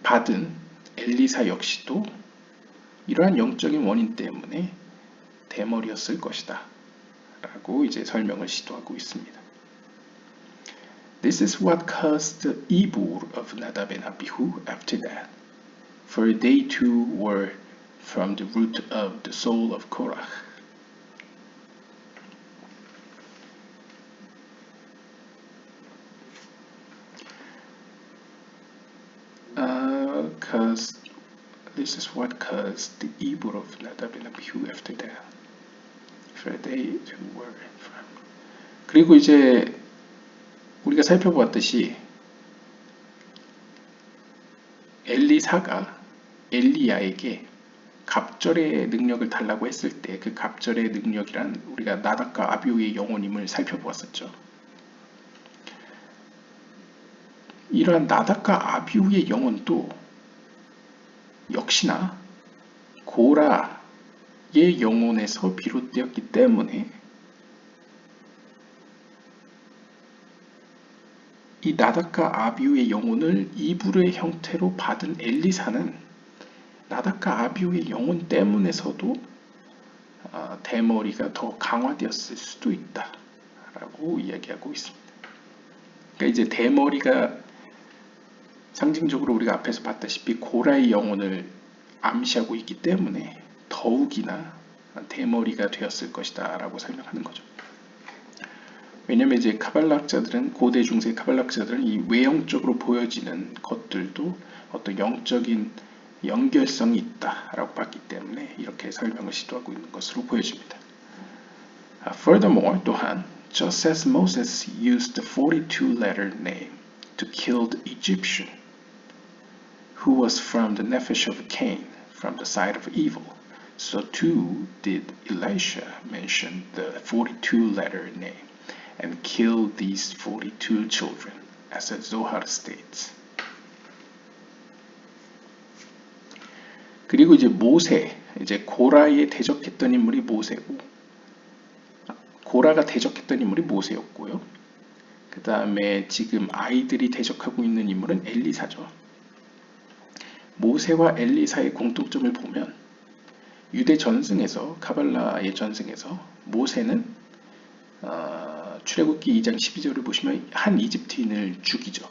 받은 엘리사 역시도 이러한 영적인 원인 때문에 대머리였을 것이다 라고 이제 설명을 시도하고 있습니다. This is what caused the evil of Nadab and Abihu after that, for they too were from the root of the soul of Korah. This is what caused the evil of Nadab and Abihu after that, for they too were from. 그리고 이제 우리가 살펴보았듯이 엘리사가 엘리야에게 갑절의 능력을 달라고 했을 때 그 갑절의 능력이란 우리가 나답과 아비후의 영혼임을 살펴보았었죠. 이러한 나답과 아비후의 영혼도 역시나 고라의 영혼에서 비롯되었기 때문에 이 나답과 아비후의 영혼을 이불의 형태로 받은 엘리사는 나답과 아비후의 영혼 때문에서도 대머리가 더 강화되었을 수도 있다라고 이야기하고 있습니다. 그러니까 이제 대머리가 상징적으로 우리가 앞에서 봤다시피 고라의 영혼을 암시하고 있기 때문에 더욱이나 대머리가 되었을 것이다 라고 설명하는 거죠. 왜냐면 이제 카발라학자들은, 고대 중세 카발라학자들은 이 외형적으로 보여지는 것들도 어떤 영적인 연결성이 있다라고 봤기 때문에 이렇게 설명을 시도하고 있는 것으로 보여집니다. Furthermore, 또한 Just as Moses used the 42-letter name to kill the Egyptian, who was from the nephesh of Cain, from the side of evil, so too did Elisha mention the 42-letter name and kill these 42 children, as the Zohar states. 그리고 이제 모세, 이제 고라에 대적했던 인물이 모세고, 고라가 대적했던 인물이 모세였고요. 그 다음에 지금 아이들이 대적하고 있는 인물은 엘리사죠. 모세와 엘리사의 공통점을 보면 유대 전승에서, 카발라의 전승에서 모세는 출애굽기 2장 12절을 보시면 한 이집트인을 죽이죠.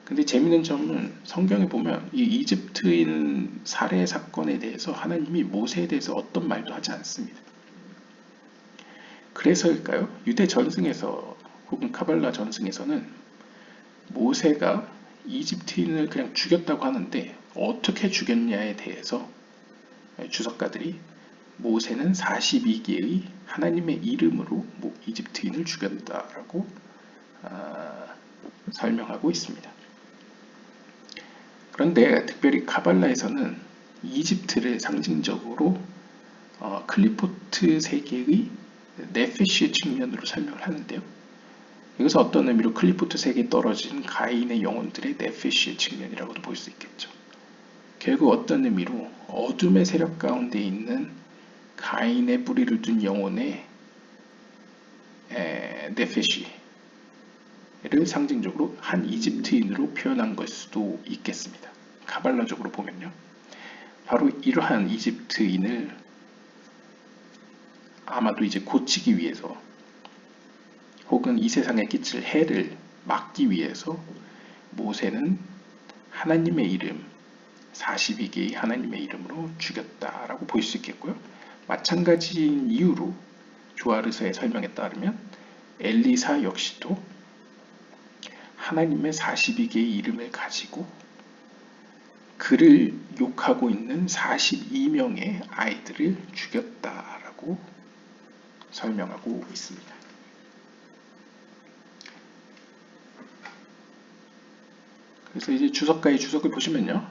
근데 재미있는 점은 성경에 보면 이 이집트인 살해 사건에 대해서 하나님이 모세에 대해서 어떤 말도 하지 않습니다. 그래서일까요? 유대 전승에서 혹은 카발라 전승에서는 모세가 이집트인을 그냥 죽였다고 하는데 어떻게 죽였냐에 대해서 주석가들이 모세는 42개의 하나님의 이름으로 이집트인을 죽였다라고 설명하고 있습니다. 그런데 특별히 카발라에서는 이집트를 상징적으로 클리포트 세계의 네페시의 측면으로 설명을 하는데요. 이것은 어떤 의미로 클리포트 세계에 떨어진 가인의 영혼들의 네페시의 측면이라고도 볼 수 있겠죠. 결국 어떤 의미로 어둠의 세력 가운데 있는 가인의 뿌리를 둔 영혼의 네페시를 상징적으로 한 이집트인으로 표현한 걸 수도 있겠습니다. 카발라적으로 보면요. 바로 이러한 이집트인을 아마도 이제 고치기 위해서 혹은 이 세상에 끼칠 해를 막기 위해서 모세는 하나님의 이름, 42개의 하나님의 이름으로 죽였다라고 볼 수 있겠고요. 마찬가지인 이유로 조아르서의 설명에 따르면 엘리사 역시도 하나님의 42개의 이름을 가지고 그를 욕하고 있는 42명의 아이들을 죽였다라고 설명하고 있습니다. 그래서 이제 주석가의 주석을 보시면요.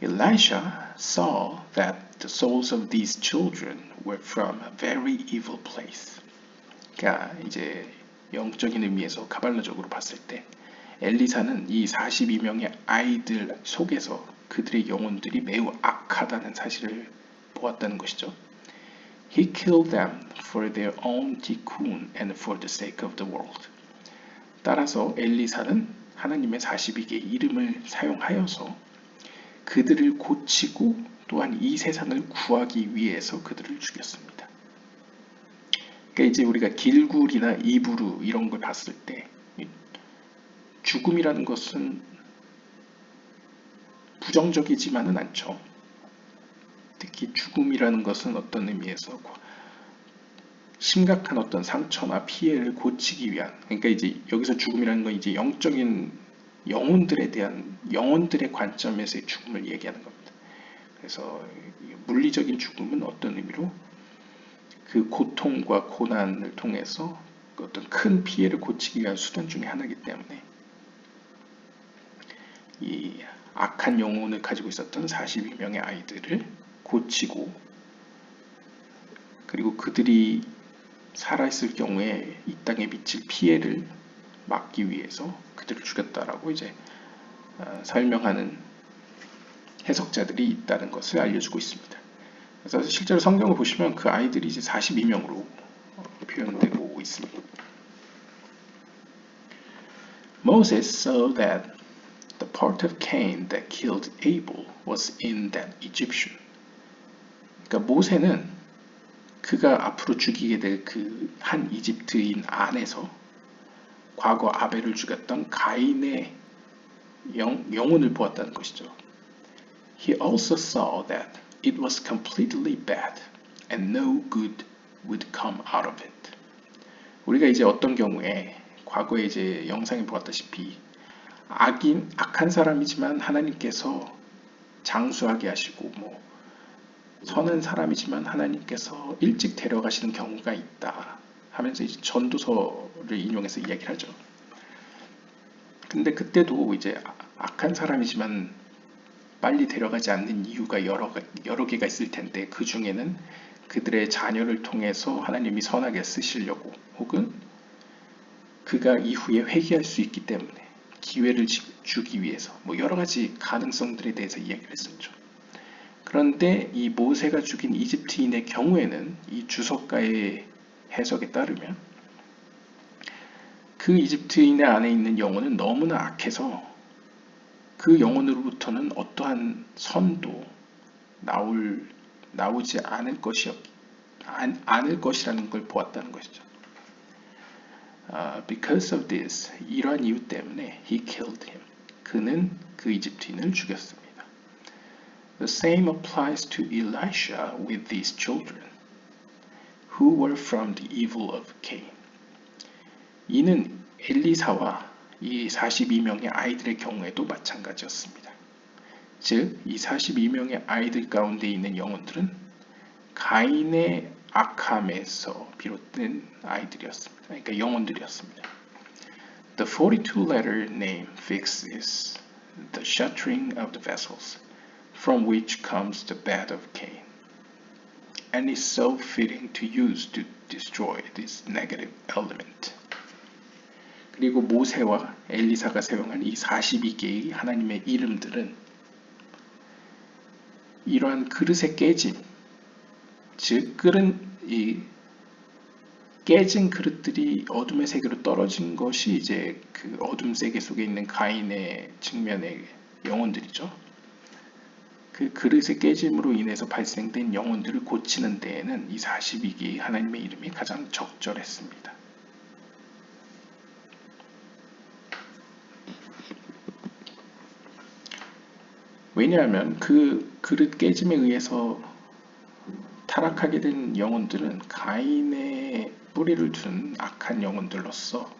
Elisha saw that the souls of these children were from a very evil place. 그러니까 이제 영적인 의미에서 카발라적으로 봤을 때 엘리사는 이 42명의 아이들 속에서 그들의 영혼들이 매우 악하다는 사실을 보았다는 것이죠. He killed them for their own tikkun and for the sake of the world. 따라서 엘리사는 하나님의 42개의 이름을 사용하여서 그들을 고치고 또한 이 세상을 구하기 위해서 그들을 죽였습니다. 그러니까 이제 우리가 길굴이나 이브루 이런 걸 봤을 때 죽음이라는 것은 부정적이지만은 않죠. 특히 죽음이라는 것은 어떤 의미에서 심각한 어떤 상처나 피해를 고치기 위한, 그러니까 이제 여기서 죽음이라는 건 이제 영적인 영혼들에 대한 영혼들의 관점에서의 죽음을 얘기하는 겁니다. 그래서 물리적인 죽음은 어떤 의미로 그 고통과 고난을 통해서 어떤 큰 피해를 고치기 위한 수단 중에 하나이기 때문에 이 악한 영혼을 가지고 있었던 42명의 아이들을 고치고 그리고 그들이 살아있을 경우에 이 땅에 미칠 피해를 막기 위해서 그들을 죽였다라고 이제 설명하는 해석자들이 있다는 것을 알려주고 있습니다. 그래서 실제로 성경을 보시면 그 아이들이 이제 42명으로 표현되고 있습니다. Moses saw that the part of Cain that killed Abel was in that Egyptian. 그러니까 모세는 그가 앞으로 죽이게 될 그 한 이집트인 안에서 과거 아벨을 죽였던 가인의 영혼을 보았다는 것이죠. He also saw that it was completely bad and no good would come out of it. 우리가 이제 어떤 경우에 과거에 이제 영상에 보았다시피 악한 사람이지만 하나님께서 장수하게 하시고 선한 사람이지만 하나님께서 일찍 데려가시는 경우가 있다 하면서 이제 전도서를 인용해서 이야기를 하죠. 근데 그때도 이제 악한 사람이지만 빨리 데려가지 않는 이유가 여러 개가 있을 텐데, 그 중에는 그들의 자녀를 통해서 하나님이 선하게 쓰시려고, 혹은 그가 이후에 회개할 수 있기 때문에 기회를 주기 위해서, 뭐 여러 가지 가능성들에 대해서 이야기를 했었죠. 그런데 이 모세가 죽인 이집트인의 경우에는 이 주석가의 해석에 따르면 그 이집트인의 안에 있는 영혼은 너무나 악해서 그 영혼으로부터는 어떠한 선도 나오지 않을 것이라는 걸 보았다는 것이죠. Because of this, 이러한 이유 때문에 he killed him. 그는 그 이집트인을 죽였습니다. The same applies to Elisha with these children, who were from the evil of Cain. 이는 엘리사와 이 42명의 아이들의 경우에도 마찬가지였습니다. 즉, 이 42명의 아이들 가운데 있는 영혼들은 가인의 악함에서 비롯된 아이들이었습니다. 그러니까 영혼들이었습니다. The 42 letter name fixes the shattering of the vessels, from which comes the bed of Cain, and is so fitting to use to destroy this negative element. 그리고 모세와 엘리사가 사용한 이 42개의 하나님의 이름들은 이러한 그릇의 깨짐, 즉 깨진 그릇들이 어둠의 세계로 떨어진 것이 이제 그 어둠 세계 속에 있는 가인의 측면의 영혼들이죠. 그 그릇의 깨짐으로 인해서 발생된 영혼들을 고치는 데에는 이 42개의 하나님의 이름이 가장 적절했습니다. 왜냐하면 그 그릇 깨짐에 의해서 타락하게 된 영혼들은 가인의 뿌리를 둔 악한 영혼들로서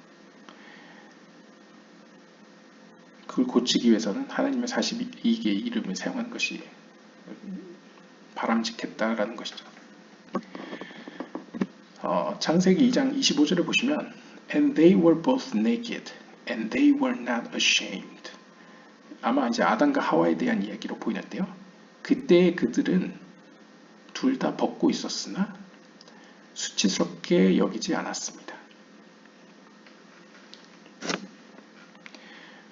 그걸 고치기 위해서는 하나님의 42개의 이름을 사용하는 것이 바람직했다라는 것이죠. 창세기 2장 25절을 보시면 And they were both naked and they were not ashamed. 아마 이제 아담과 하와에 대한 이야기로 보이는데요. 그때 그들은 둘 다 벗고 있었으나 수치스럽게 여기지 않았습니다.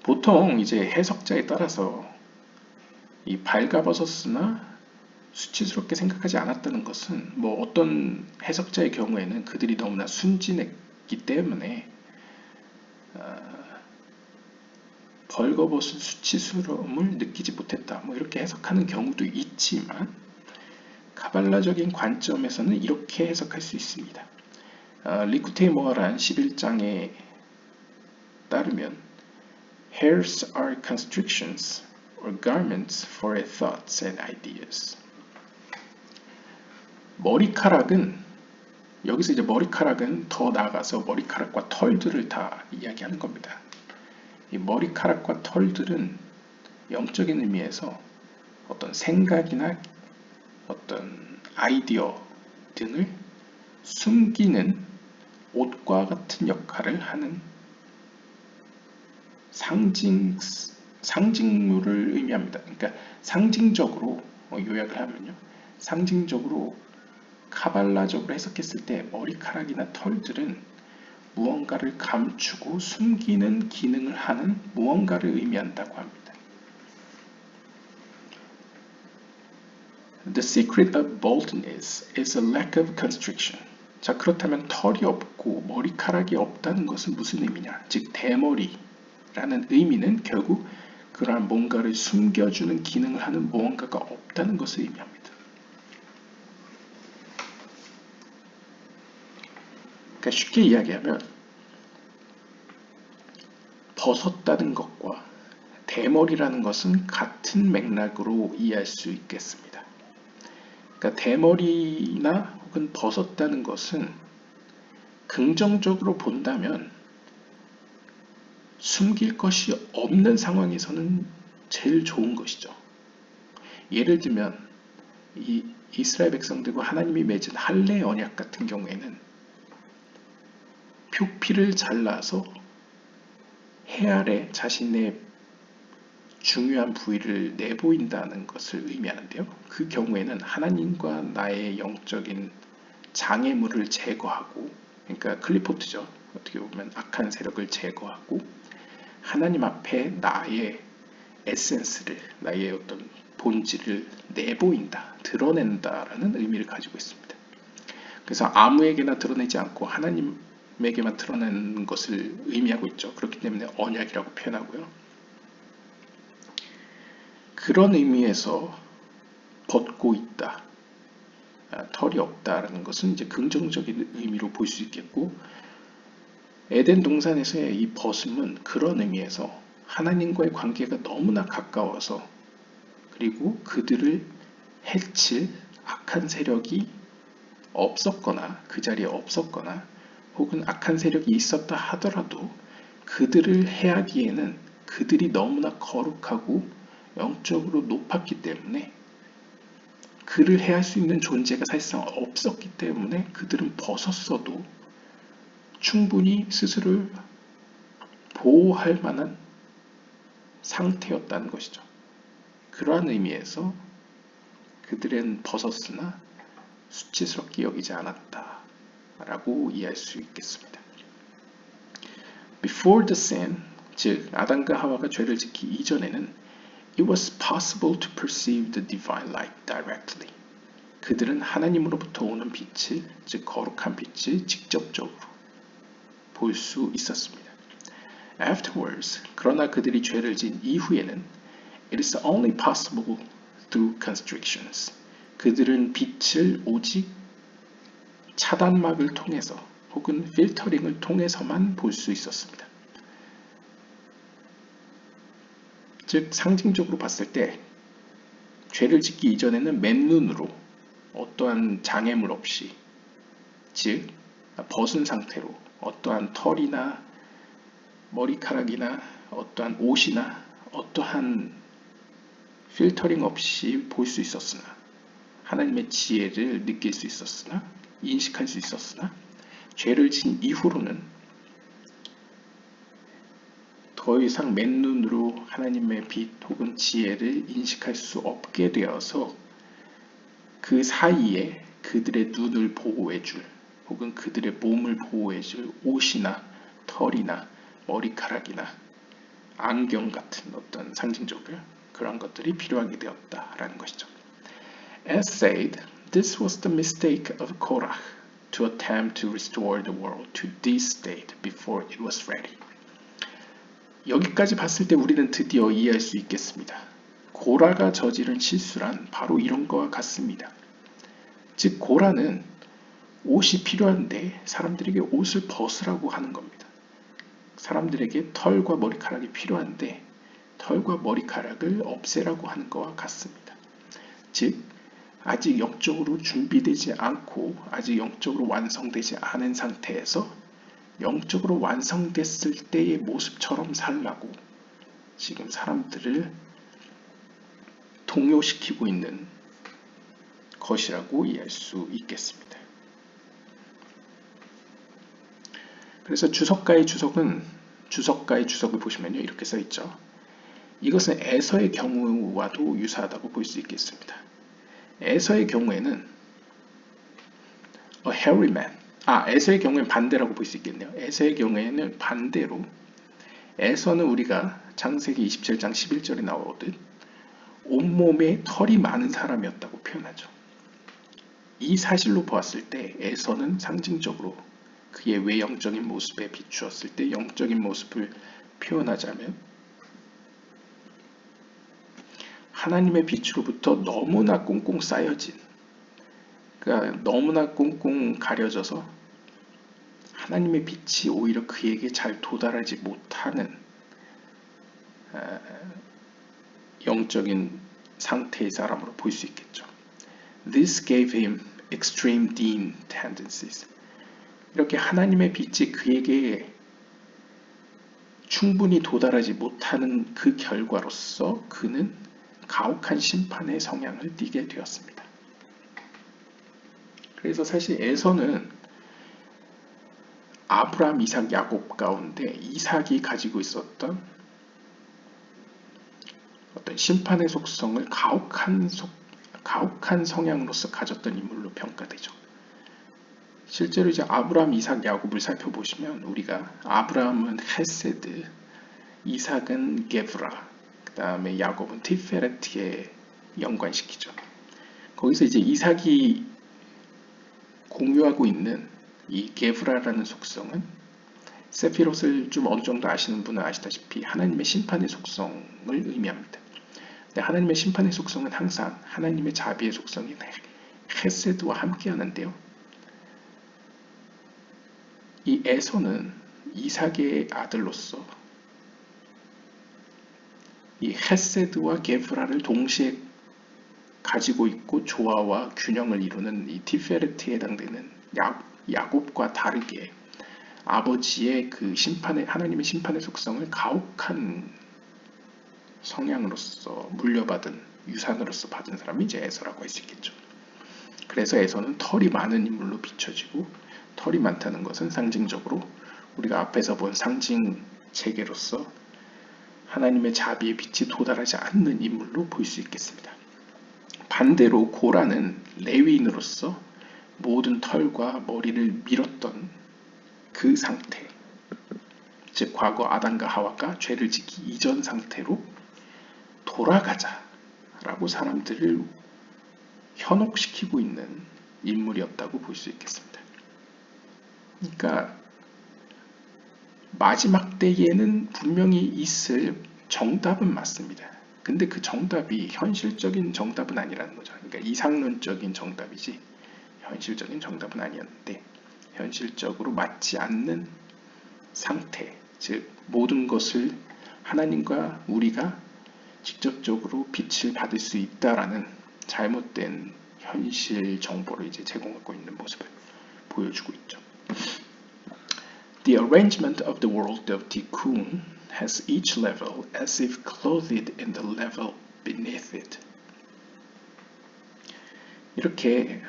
보통 이제 해석자에 따라서 이 발가벗었으나 수치스럽게 생각하지 않았다는 것은 뭐 어떤 해석자의 경우에는 그들이 너무나 순진했기 때문에 벌거벗은 수치스러움을 느끼지 못했다, 뭐 이렇게 해석하는 경우도 있지만 카발라적인 관점에서는 이렇게 해석할 수 있습니다. 리쿠테이 모아란 11장에 따르면 Hairs are constrictions or garments for thoughts and ideas. 머리카락은, 여기서 이제 머리카락은 더 나아가서 머리카락과 털들을 다 이야기하는 겁니다. 이 머리카락과 털들은 영적인 의미에서 어떤 생각이나 어떤 아이디어 등을 숨기는 옷과 같은 역할을 하는 상징물을 의미합니다. 그러니까 상징적으로 요약을 하면요, 상징적으로 카발라적으로 해석했을 때 머리카락이나 털들은 무언가를 감추고 숨기는 기능을 하는 무언가를 의미한다고 합니다. The secret of baldness is a lack of constriction. 자, 그렇다면 털이 없고 머리카락이 없다는 것은 무슨 의미냐? 즉, 대머리라는 의미는 결국 그러한 뭔가를 숨겨주는 기능을 하는 무언가가 없다는 것을 의미합니다. 그러니까 쉽게 이야기하면 벗었다는 것과 대머리라는 것은 같은 맥락으로 이해할 수 있겠습니다. 그러니까 대머리나 혹은 벗었다는 것은 긍정적으로 본다면 숨길 것이 없는 상황에서는 제일 좋은 것이죠. 예를 들면 이 이스라엘 백성들과 하나님이 맺은 할례 언약 같은 경우에는 표피를 잘라서 해 아래 자신의 중요한 부위를 내보인다는 것을 의미하는데요. 그 경우에는 하나님과 나의 영적인 장애물을 제거하고, 그러니까 클리포트죠. 어떻게 보면 악한 세력을 제거하고 하나님 앞에 나의 에센스를, 나의 어떤 본질을 내보인다, 드러낸다라는 의미를 가지고 있습니다. 그래서 아무에게나 드러내지 않고 하나님에게만 드러내는 것을 의미하고 있죠. 그렇기 때문에 언약이라고 표현하고요. 그런 의미에서 벗고 있다, 털이 없다라는 것은 이제 긍정적인 의미로 볼 수 있겠고, 에덴 동산에서의 이 벗음은 그런 의미에서 하나님과의 관계가 너무나 가까워서, 그리고 그들을 해칠 악한 세력이 없었거나 그 자리에 없었거나 혹은 악한 세력이 있었다 하더라도 그들을 해하기에는 그들이 너무나 거룩하고 영적으로 높았기 때문에, 그를 해할 수 있는 존재가 사실상 없었기 때문에 그들은 벗었어도 충분히 스스로를 보호할 만한 상태였다는 것이죠. 그러한 의미에서 그들은 벗었으나 수치스럽게 여기지 않았다 라고 이해할 수 있겠습니다. Before the sin, 즉 아담과 하와가 죄를 짓기 이전에는 it was possible to perceive the divine light directly. 그들은 하나님으로부터 오는 빛을, 즉 거룩한 빛을 직접적으로 볼 수 있었습니다. Afterwards, 그러나 그들이 죄를 지은 이후에는 it is only possible through constrictions. 그들은 빛을 오직 차단막을 통해서 혹은 필터링을 통해서만 볼 수 있었습니다. 즉 상징적으로 봤을 때 죄를 짓기 이전에는 맨눈으로 어떠한 장애물 없이, 즉 벗은 상태로 어떠한 털이나 머리카락이나 어떠한 옷이나 어떠한 필터링 없이 볼 수 있었으나, 하나님의 지혜를 느낄 수 있었으나, 인식할 수 있었으나, 죄를 지은 이후로는 더 이상 맨눈으로 하나님의 빛 혹은 지혜를 인식할 수 없게 되어서 그 사이에 그들의 눈을 보호해줄 혹은 그들의 몸을 보호해줄 옷이나 털이나 머리카락이나 안경 같은 어떤 상징적인 그런 것들이 필요하게 되었다라는 것이죠. As said, this was the mistake of Korach to attempt to restore the world to this state before it was ready. 여기까지 봤을 때 우리는 드디어 이해할 수 있겠습니다. 고라가 저지른 실수란 바로 이런 것과 같습니다. 즉 고라는 옷이 필요한데 사람들에게 옷을 벗으라고 하는 겁니다. 사람들에게 털과 머리카락이 필요한데 털과 머리카락을 없애라고 하는 것과 같습니다. 즉 아직 영적으로 준비되지 않고 아직 영적으로 완성되지 않은 상태에서 영적으로 완성됐을 때의 모습처럼 살라고 지금 사람들을 동요시키고 있는 것이라고 이해할 수 있겠습니다. 그래서 주석가의 주석을 보시면요 이렇게 써 있죠. 이것은 에서의 경우와도 유사하다고 볼 수 있겠습니다. 에서의 경우에는 a hairy man, 에서의 경우에는 반대라고 볼 수 있겠네요. 에서의 경우에는 반대로 에서는 우리가 창세기 27장 11절에 나오듯 온몸에 털이 많은 사람이었다고 표현하죠. 이 사실로 보았을 때 에서는 상징적으로 그의 외형적인 모습에 비추었을 때 영적인 모습을 표현하자면 하나님의 빛으로부터 너무나 꽁꽁 쌓여진, 그러니까 너무나 꽁꽁 가려져서 하나님의 빛이 오히려 그에게 잘 도달하지 못하는 영적인 상태의 사람으로 볼 수 있겠죠. This gave him extreme dim tendencies. 이렇게 하나님의 빛이 그에게 충분히 도달하지 못하는 그 결과로서 그는 가혹한 심판의 성향을 띠게 되었습니다. 그래서 사실 에서는 아브라함, 이삭, 야곱 가운데 이삭이 가지고 있었던 어떤 심판의 속성을 가혹한 성향으로서 가졌던 인물로 평가되죠. 실제로 이제 아브라함, 이삭, 야곱을 살펴보시면 우리가 아브라함은 헤세드, 이삭은 게브라, 그 다음에 야곱은 티페레트에 연관시키죠. 거기서 이제 이삭이 공유하고 있는 이 게브라라는 속성은 세피롯을 좀 어느 정도 아시는 분은 아시다시피 하나님의 심판의 속성을 의미합니다. 근데 하나님의 심판의 속성은 항상 하나님의 자비의 속성인 헤세드와 함께 하는데요. 이 에서는 이삭의 아들로서 이 헤세드와 게브라를 동시에 가지고 있고 조화와 균형을 이루는 이 티페레트에 해당되는 야곱과 다르게 아버지의 그 하나님의 심판의 속성을 가혹한 성향으로서 물려받은 유산으로서 받은 사람이 이제 에서라고 할 수 있겠죠. 그래서 에서는 털이 많은 인물로 비춰지고 털이 많다는 것은 상징적으로 우리가 앞에서 본 상징 체계로서 하나님의 자비의 빛이 도달하지 않는 인물로 볼 수 있겠습니다. 반대로 고라는 레위인으로서 모든 털과 머리를 밀었던 그 상태, 즉 과거 아담과 하와가 죄를 짓기 이전 상태로 돌아가자라고 사람들을 현혹시키고 있는 인물이었다고 볼 수 있겠습니다. 그러니까 마지막 때에는 분명히 있을 정답은 맞습니다. 근데 그 정답이 현실적인 정답은 아니라는 거죠. 그러니까 이상론적인 정답이지 현실적인 정답은 아니었는데 현실적으로 맞지 않는 상태, 즉 모든 것을 하나님과 우리가 직접적으로 빛을 받을 수 있다라는 잘못된 현실 정보를 이제 제공하고 있는 모습을 보여주고 있죠. The arrangement of the world of Tikkun has each level as if clothed in the level beneath it. 이렇게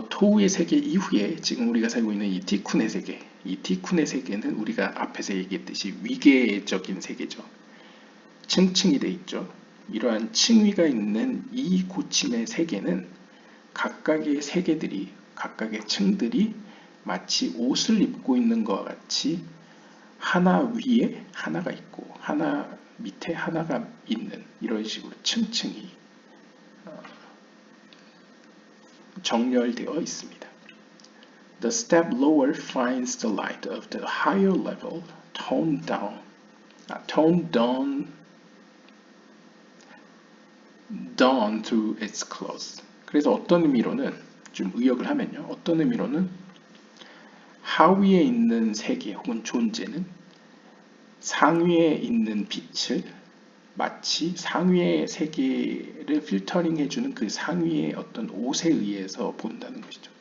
토우의 세계 이후에 지금 우리가 살고 있는 이 티쿤의 세계, 이 티쿤의 세계는 우리가 앞에서 얘기했듯이 위계적인 세계죠. 층층이 돼 있죠. 이러한 층위가 있는 이 고침의 세계는 각각의 세계들이, 각각의 층들이 마치 옷을 입고 있는 것과 같이 하나 위에 하나가 있고 하나 밑에 하나가 있는 이런 식으로 층층이 정렬되어 있습니다. The step lower finds the light of the higher level toned down to its clothes. 그래서 어떤 의미로는 좀 의역을 하면요. 어떤 의미로는 하위에 있는 세계 혹은 존재는 상위에 있는 빛을 마치 상위의 세계를 필터링 해주는 그 상위의 어떤 옷에 의해서 본다는 것이죠.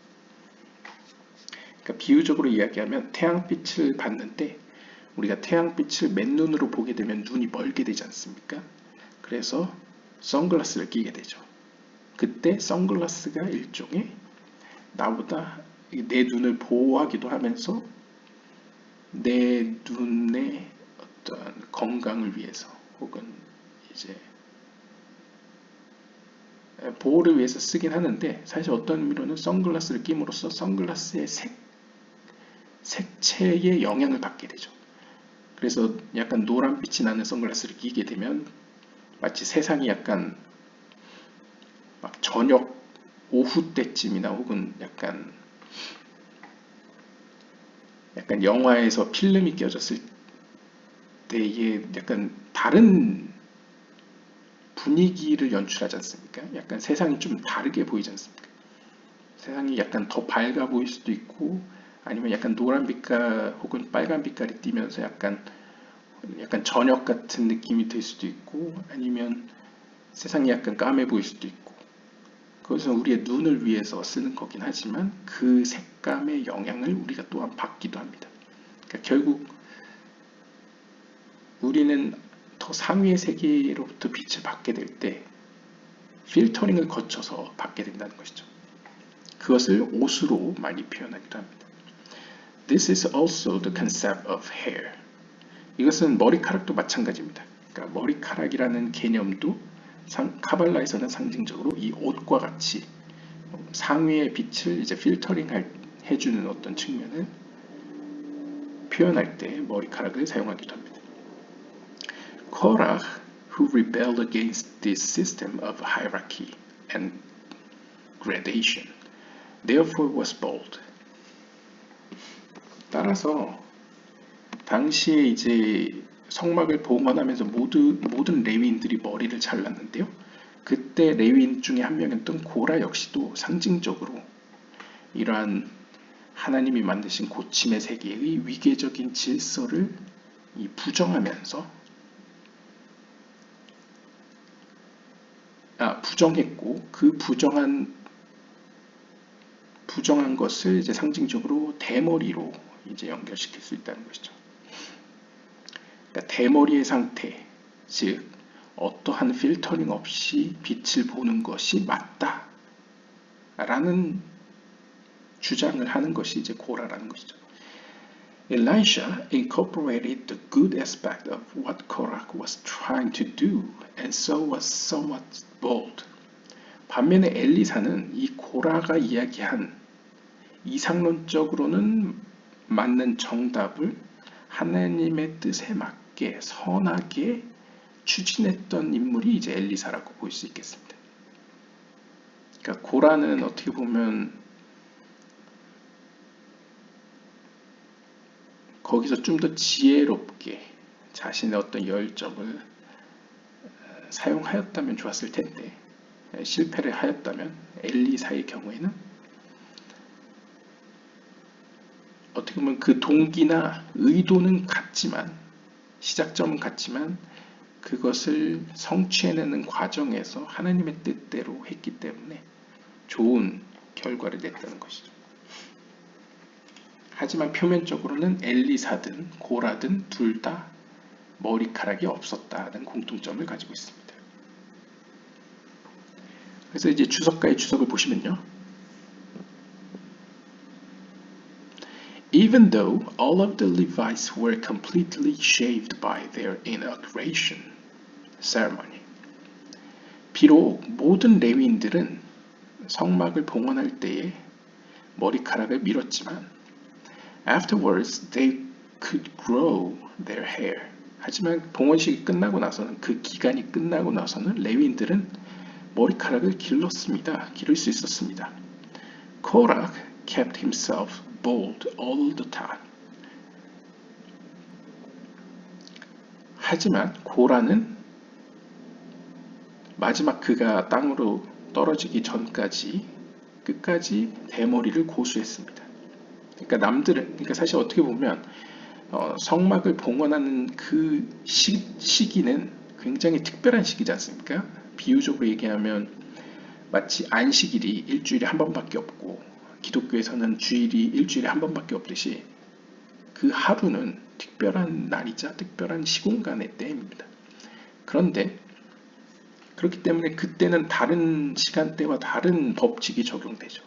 그러니까 비유적으로 이야기하면 태양빛을 봤는데 우리가 태양빛을 맨눈으로 보게 되면 눈이 멀게 되지 않습니까? 그래서 선글라스를 끼게 되죠. 그때 선글라스가 일종의 나보다 내 눈을 보호하기도 하면서 내 눈의 어떤 건강을 위해서 혹은 이제 보호를 위해서 쓰긴 하는데 사실 어떤 의미로는 선글라스를 끼므로써 선글라스의 색채에 영향을 받게 되죠. 그래서 약간 노란빛이 나는 선글라스를 끼게 되면 마치 세상이 약간 막 저녁 오후 때쯤이나 혹은 약간 영화에서 필름이 껴졌을 때에 약간 다른 분위기를 연출하지 않습니까? 약간 세상이 좀 다르게 보이지 않습니까? 세상이 약간 더 밝아 보일 수도 있고 아니면 약간 노란 빛깔 혹은 빨간 빛깔이 띄면서 약간 저녁 같은 느낌이 들 수도 있고 아니면 세상이 약간 까매 보일 수도 있고 그것은 우리의 눈을 위해서 쓰는 거긴 하지만 그 색감의 영향을 우리가 또한 받기도 합니다. 그러니까 결국 우리는 더 상위의 세계로부터 빛을 받게 될 때 필터링을 거쳐서 받게 된다는 것이죠. 그것을 옷으로 많이 표현하기도 합니다. This is also the concept of hair. 이것은 머리카락도 마찬가지입니다. 그러니까 머리카락이라는 개념도 카발라에서는 상징적으로 이 옷과 같이 상위의 빛을 이제 필터링 해주는 어떤 측면을 표현할 때 머리카락을 사용하기도 합니다. Korach, who rebelled against this system of hierarchy and gradation, therefore was bold. 따라서 당시에 이제 성막을 봉헌하면서 모든 레위인들이 머리를 잘랐는데요. 그때 레위인 중에 한 명이었던 고라 역시도 상징적으로 이러한 하나님이 만드신 고침의 세계의 위계적인 질서를 부정했고 그 부정한 것을 이제 상징적으로 대머리로 이제 연결시킬 수 있다는 것이죠. 그러니까 대머리의 상태, 즉 어떠한 필터링 없이 빛을 보는 것이 맞다라는 주장을 하는 것이 이제 고라라는 것이죠. Elisha incorporated the good aspect of what Korach was trying to do, and so was somewhat bold. 반면에 엘리사는 이 고라가 이야기한 이상론적으로는 맞는 정답을 하나님의 뜻에 맞게 선하게 추진했던 인물이 이제 엘리사라고 볼 수 있겠습니다. 그러니까 고라는 어떻게 보면 거기서 좀 더 지혜롭게 자신의 어떤 열정을 사용하였다면 좋았을 텐데 실패를 하였다면 엘리사의 경우에는 어떻게 보면 그 동기나 의도는 같지만 시작점은 같지만 그것을 성취해내는 과정에서 하나님의 뜻대로 했기 때문에 좋은 결과를 냈다는 것이죠. 하지만 표면적으로는 엘리사든 고라든 둘 다 머리카락이 없었다는 공통점을 가지고 있습니다. 그래서 이제 주석가의 주석을 보시면요. Even though all of the Levites were completely shaved by their inauguration ceremony, 비록 모든 레위인들은 성막을 봉헌할 때에 머리카락을 밀었지만 Afterwards, they could grow their hair. 하지만 봉헌식이 끝나고 나서는 그 기간이 끝나고 나서는 레위인들은 머리카락을 기를 수 있었습니다. Korach kept himself bald all the time. 하지만 고라는 마지막 그가 땅으로 떨어지기 전까지 끝까지 대머리를 고수했습니다. 그러니까 사실 어떻게 보면 성막을 봉헌하는 그 시기는 굉장히 특별한 시기지 않습니까? 비유적으로 얘기하면 마치 안식일이 일주일에 한 번밖에 없고 기독교에서는 주일이 일주일에 한 번밖에 없듯이 그 하루는 특별한 날이자 특별한 시공간의 때입니다. 그런데 그렇기 때문에 그때는 다른 시간대와 다른 법칙이 적용되죠.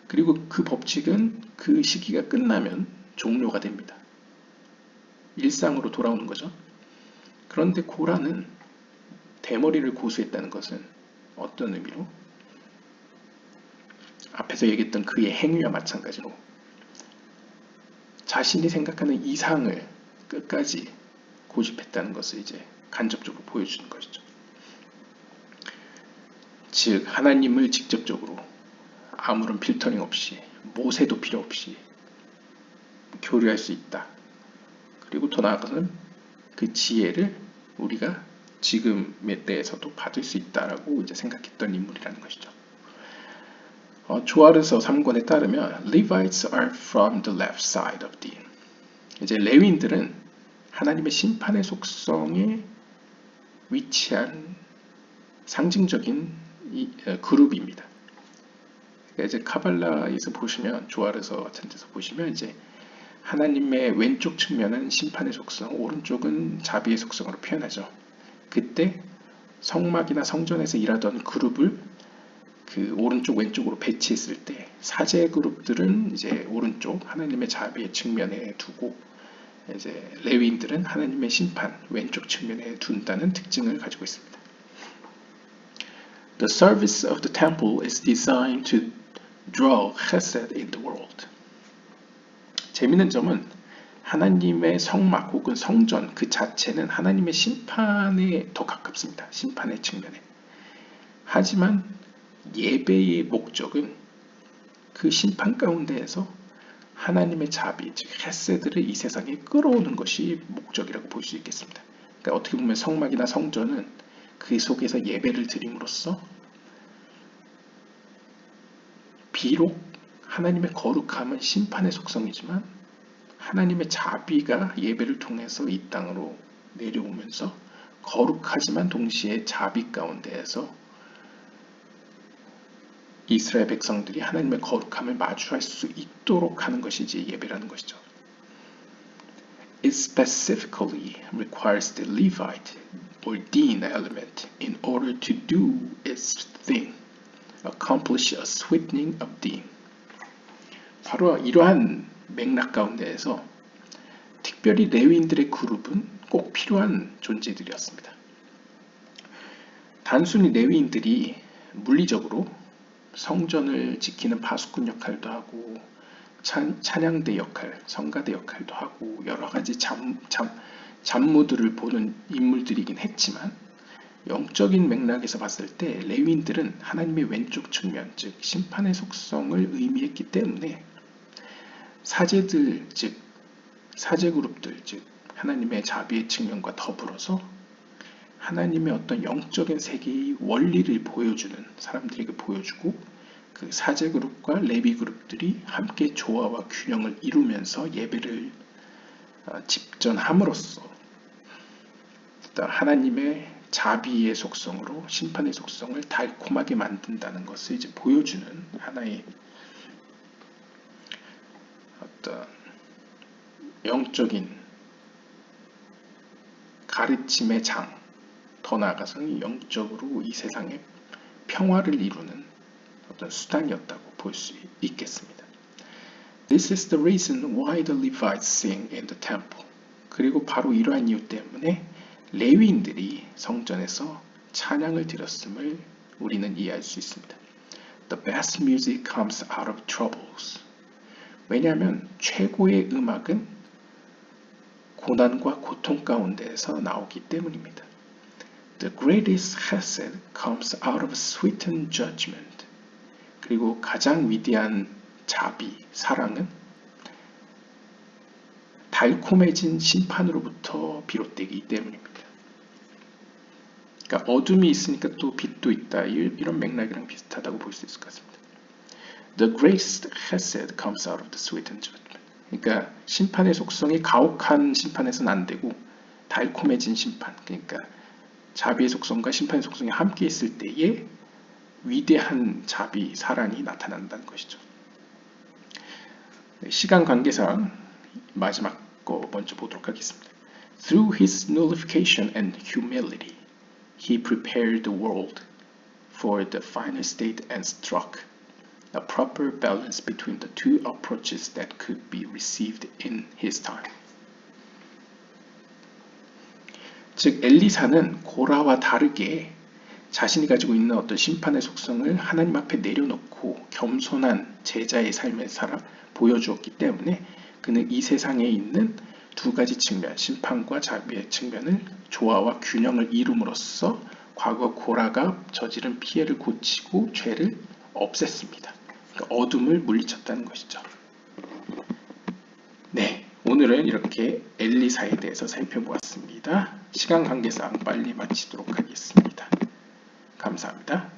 그리고 그 법칙은 그 시기가 끝나면 종료가 됩니다. 일상으로 돌아오는 거죠. 그런데 고라는 대머리를 고수했다는 것은 어떤 의미로? 앞에서 얘기했던 그의 행위와 마찬가지로 자신이 생각하는 이상을 끝까지 고집했다는 것을 이제 간접적으로 보여주는 것이죠. 즉 하나님을 직접적으로 아무런 필터링 없이 모세도 필요 없이 교류할 수 있다. 그리고 더 나아가서는 그 지혜를 우리가 지금의 때에서도 받을 수 있다라고 이제 생각했던 인물이라는 것이죠. 조아르서 3권에 따르면 Levites are from the left side of the 이제 레위인들은 하나님의 심판의 속성에 위치한 상징적인 그룹입니다. 그러니까 이제 카발라에서 보시면 조아르서 같은 데서 보시면 이제 하나님의 왼쪽 측면은 심판의 속성, 오른쪽은 자비의 속성으로 표현하죠. 그때 성막이나 성전에서 일하던 그룹을 그 오른쪽 왼쪽으로 배치했을 때 사제 그룹들은 이제 오른쪽 하나님의 자비의 측면에 두고 이제 레위인들은 하나님의 심판 왼쪽 측면에 둔다는 특징을 가지고 있습니다. The service of the temple is designed to draw chesed in the world. 재미있는 점은 하나님의 성막 혹은 성전 그 자체는 하나님의 심판에 더 가깝습니다. 심판의 측면에. 하지만 예배의 목적은 그 심판 가운데에서 하나님의 자비, 즉 헤세드를 이 세상에 끌어오는 것이 목적이라고 볼 수 있겠습니다. 그러니까 어떻게 보면 성막이나 성전은 그 속에서 예배를 드림으로써 비록 하나님의 거룩함은 심판의 속성이지만 하나님의 자비가 예배를 통해서 이 땅으로 내려오면서 거룩하지만 동시에 자비 가운데에서 이스라엘 백성들이 하나님의 거룩함을 마주할 수 있도록 하는 것이 이제 예배라는 것이죠. It specifically requires the Levite or Dean element in order to do its thing, accomplish a sweetening of Dean. 바로 이러한 맥락 가운데에서 특별히 레위인들의 그룹은 꼭 필요한 존재들이었습니다. 단순히 레위인들이 물리적으로 성전을 지키는 파수꾼 역할도 하고 찬양대 역할, 성가대 역할도 하고 여러 가지 잡무들을 보는 인물들이긴 했지만 영적인 맥락에서 봤을 때 레위인들은 하나님의 왼쪽 측면, 즉 심판의 속성을 의미했기 때문에 사제들, 즉 사제 그룹들, 즉 하나님의 자비의 측면과 더불어서 하나님의 어떤 영적인 세계의 원리를 보여주는 사람들에게 보여주고 그 사제 그룹과 레위 그룹들이 함께 조화와 균형을 이루면서 예배를 집전함으로써 하나님의 자비의 속성으로 심판의 속성을 달콤하게 만든다는 것을 이제 보여주는 하나의 어떤 영적인 가르침의 장, 더 나아가서는 영적으로 이 세상에 평화를 이루는 어떤 수단이었다고 볼 수 있겠습니다. This is the reason why the Levites sing in the temple. 그리고 바로 이러한 이유 때문에 레위인들이 성전에서 찬양을 드렸음을 우리는 이해할 수 있습니다. The best music comes out of troubles. 왜냐하면 최고의 음악은 고난과 고통 가운데에서 나오기 때문입니다. The greatest chesed comes out of sweetened judgment. 그리고 가장 위대한 자비, 사랑은 달콤해진 심판으로부터 비롯되기 때문입니다. 그러니까 어둠이 있으니까 또 빛도 있다. 이런 맥락이랑 비슷하다고 볼 수 있을 것 같습니다. The greatest chesed comes out of the sweetened judgment. 그러니까 심판의 속성이 가혹한 심판에서는 안 되고 달콤해진 심판, 그러니까 자비의 속성과 심판의 속성이 함께 있을 때에 위대한 자비, 사랑이 나타난다는 것이죠. 시간 관계상 마지막 거 먼저 보도록 하겠습니다. Through his nullification and humility, he prepared the world for the final state and struck a proper balance between the two approaches that could be received in his time. 즉 엘리사는 고라와 다르게 자신이 가지고 있는 어떤 심판의 속성을 하나님 앞에 내려놓고 겸손한 제자의 삶을 살아 보여주었기 때문에 그는 이 세상에 있는 두 가지 측면, 심판과 자비의 측면을 조화와 균형을 이룸으로써 과거 고라가 저지른 피해를 고치고 죄를 없앴습니다. 그러니까 어둠을 물리쳤다는 것이죠. 네, 오늘은 이렇게 엘리사에 대해서 살펴보았습니다. 시간 관계상 빨리 마치도록 하겠습니다. 감사합니다.